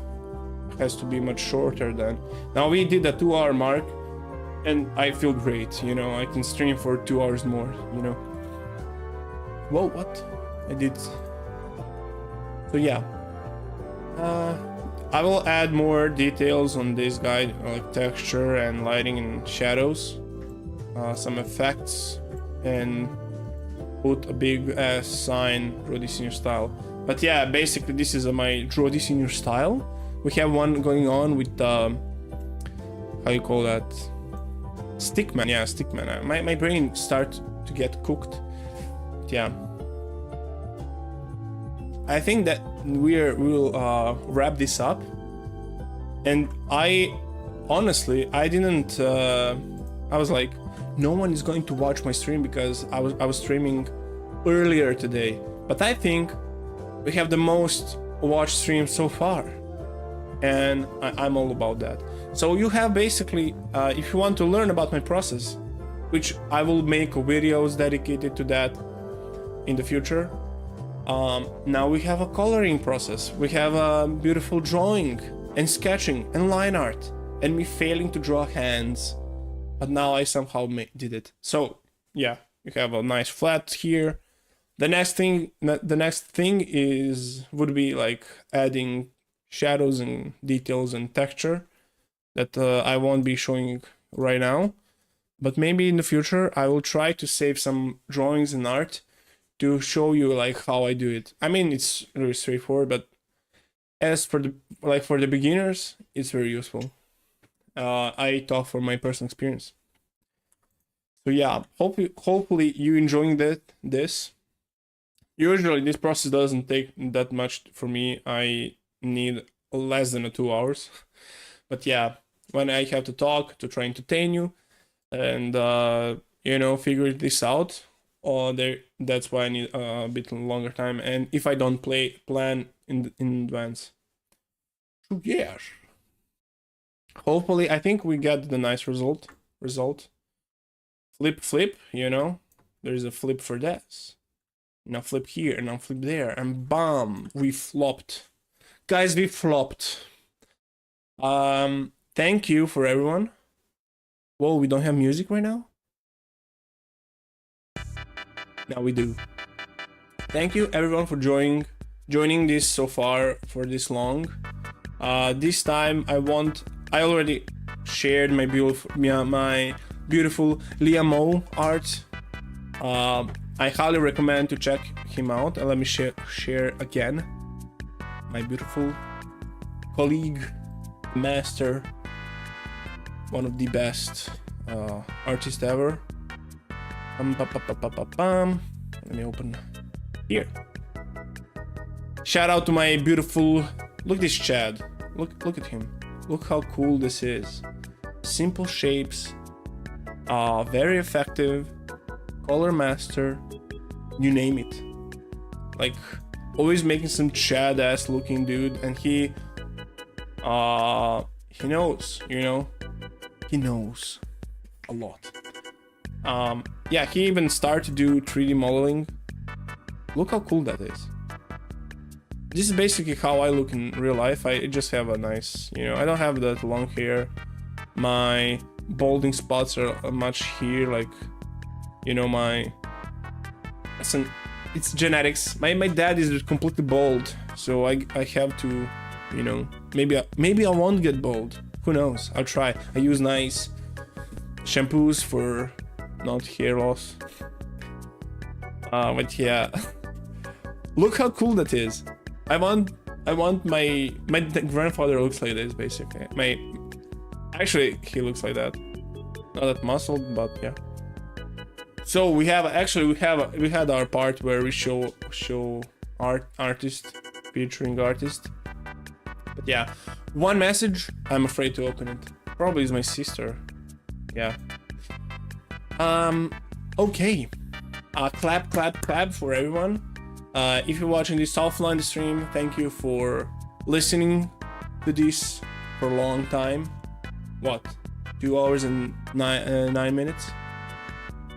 has to be much shorter than. Now we did a 2-hour mark and I feel great, you know, I can stream for 2 hours more, you know. Whoa, what? I did. So yeah. I will add more details on this guide, like texture and lighting and shadows, some effects, and put a big ass sign, draw this in your style. But yeah, basically this is my draw this in your style. We have one going on with how you call that? Stickman. Yeah, Stickman. My brain starts to get cooked. Yeah. I think that we'll wrap this up. And I honestly, I didn't. I was like, no one is going to watch my stream because I was streaming earlier today. But I think we have the most watched stream so far, and I'm all about that. So you have basically, if you want to learn about my process, which I will make videos dedicated to that in the future. Now we have a coloring process, we have a beautiful drawing and sketching and line art, and me failing to draw hands, but now I somehow did it. So yeah, you have a nice flat here. The next thing would be like adding shadows and details and texture that I won't be showing right now, but maybe in the future I will try to save some drawings and art to show you like how I do it. I mean, it's really straightforward, but as for the beginners, it's very useful. I talk from my personal experience. So yeah, hopefully you enjoying this. Usually this process doesn't take that much for me. I need less than 2 hours. But yeah, when I have to talk to try and entertain you and you know, figure this out, that's why I need a bit longer time, and if I don't plan in advance. So yeah, hopefully I think we got the nice result. Flip, you know, there's a flip for this. Now flip here, and now flip there, and bam, we flopped. Guys, we flopped. Thank you for everyone. Whoa, we don't have music right now? Now we do. Thank you everyone for joining this so far for this long. This time I already shared my beautiful Liam art. I highly recommend to check him out, and let me share again. My beautiful colleague, master, one of the best artists ever. Let me open here. Shout out to my beautiful, look this Chad, look at him, look how cool this is. Simple shapes, very effective, color master, you name it. Like, always making some Chad ass looking dude, and he knows, you know, he knows a lot. Yeah, he even started to do 3D modeling. Look how cool that is. This is basically how I look in real life. I just have a nice, you know, I don't have that long hair. My balding spots are much here, like, you know, it's genetics. My dad is completely bald, so I have to, you know, maybe I won't get bald. Who knows? I'll try. I use nice shampoos for not hair loss. But yeah, look how cool that is. I want my grandfather looks like this basically. Actually he looks like that. Not that muscled, but yeah. So we had our part where we show artist, featuring artist. But yeah, one message, I'm afraid to open it. Probably is my sister. Yeah. Okay. Clap, clap, clap for everyone. If you're watching this offline the stream, thank you for listening to this for a long time. What? 2 hours and 9 minutes?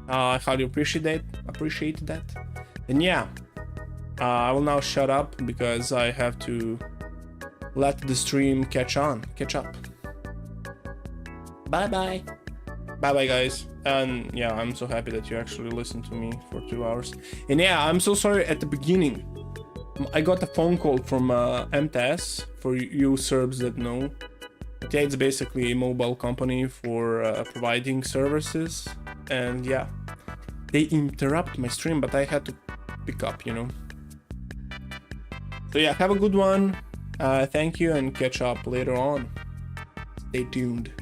I highly appreciate that. And yeah, I will now shut up because I have to let the stream catch up. Bye bye guys. And yeah, I'm so happy that you actually listened to me for 2 hours. And yeah, I'm so sorry at the beginning. I got a phone call from Dtiys, for you Serbs that know. Yeah, it's basically a mobile company for providing services. And yeah, they interrupt my stream, but I had to pick up, you know. So yeah, have a good one. Thank you, and catch up later on. Stay tuned.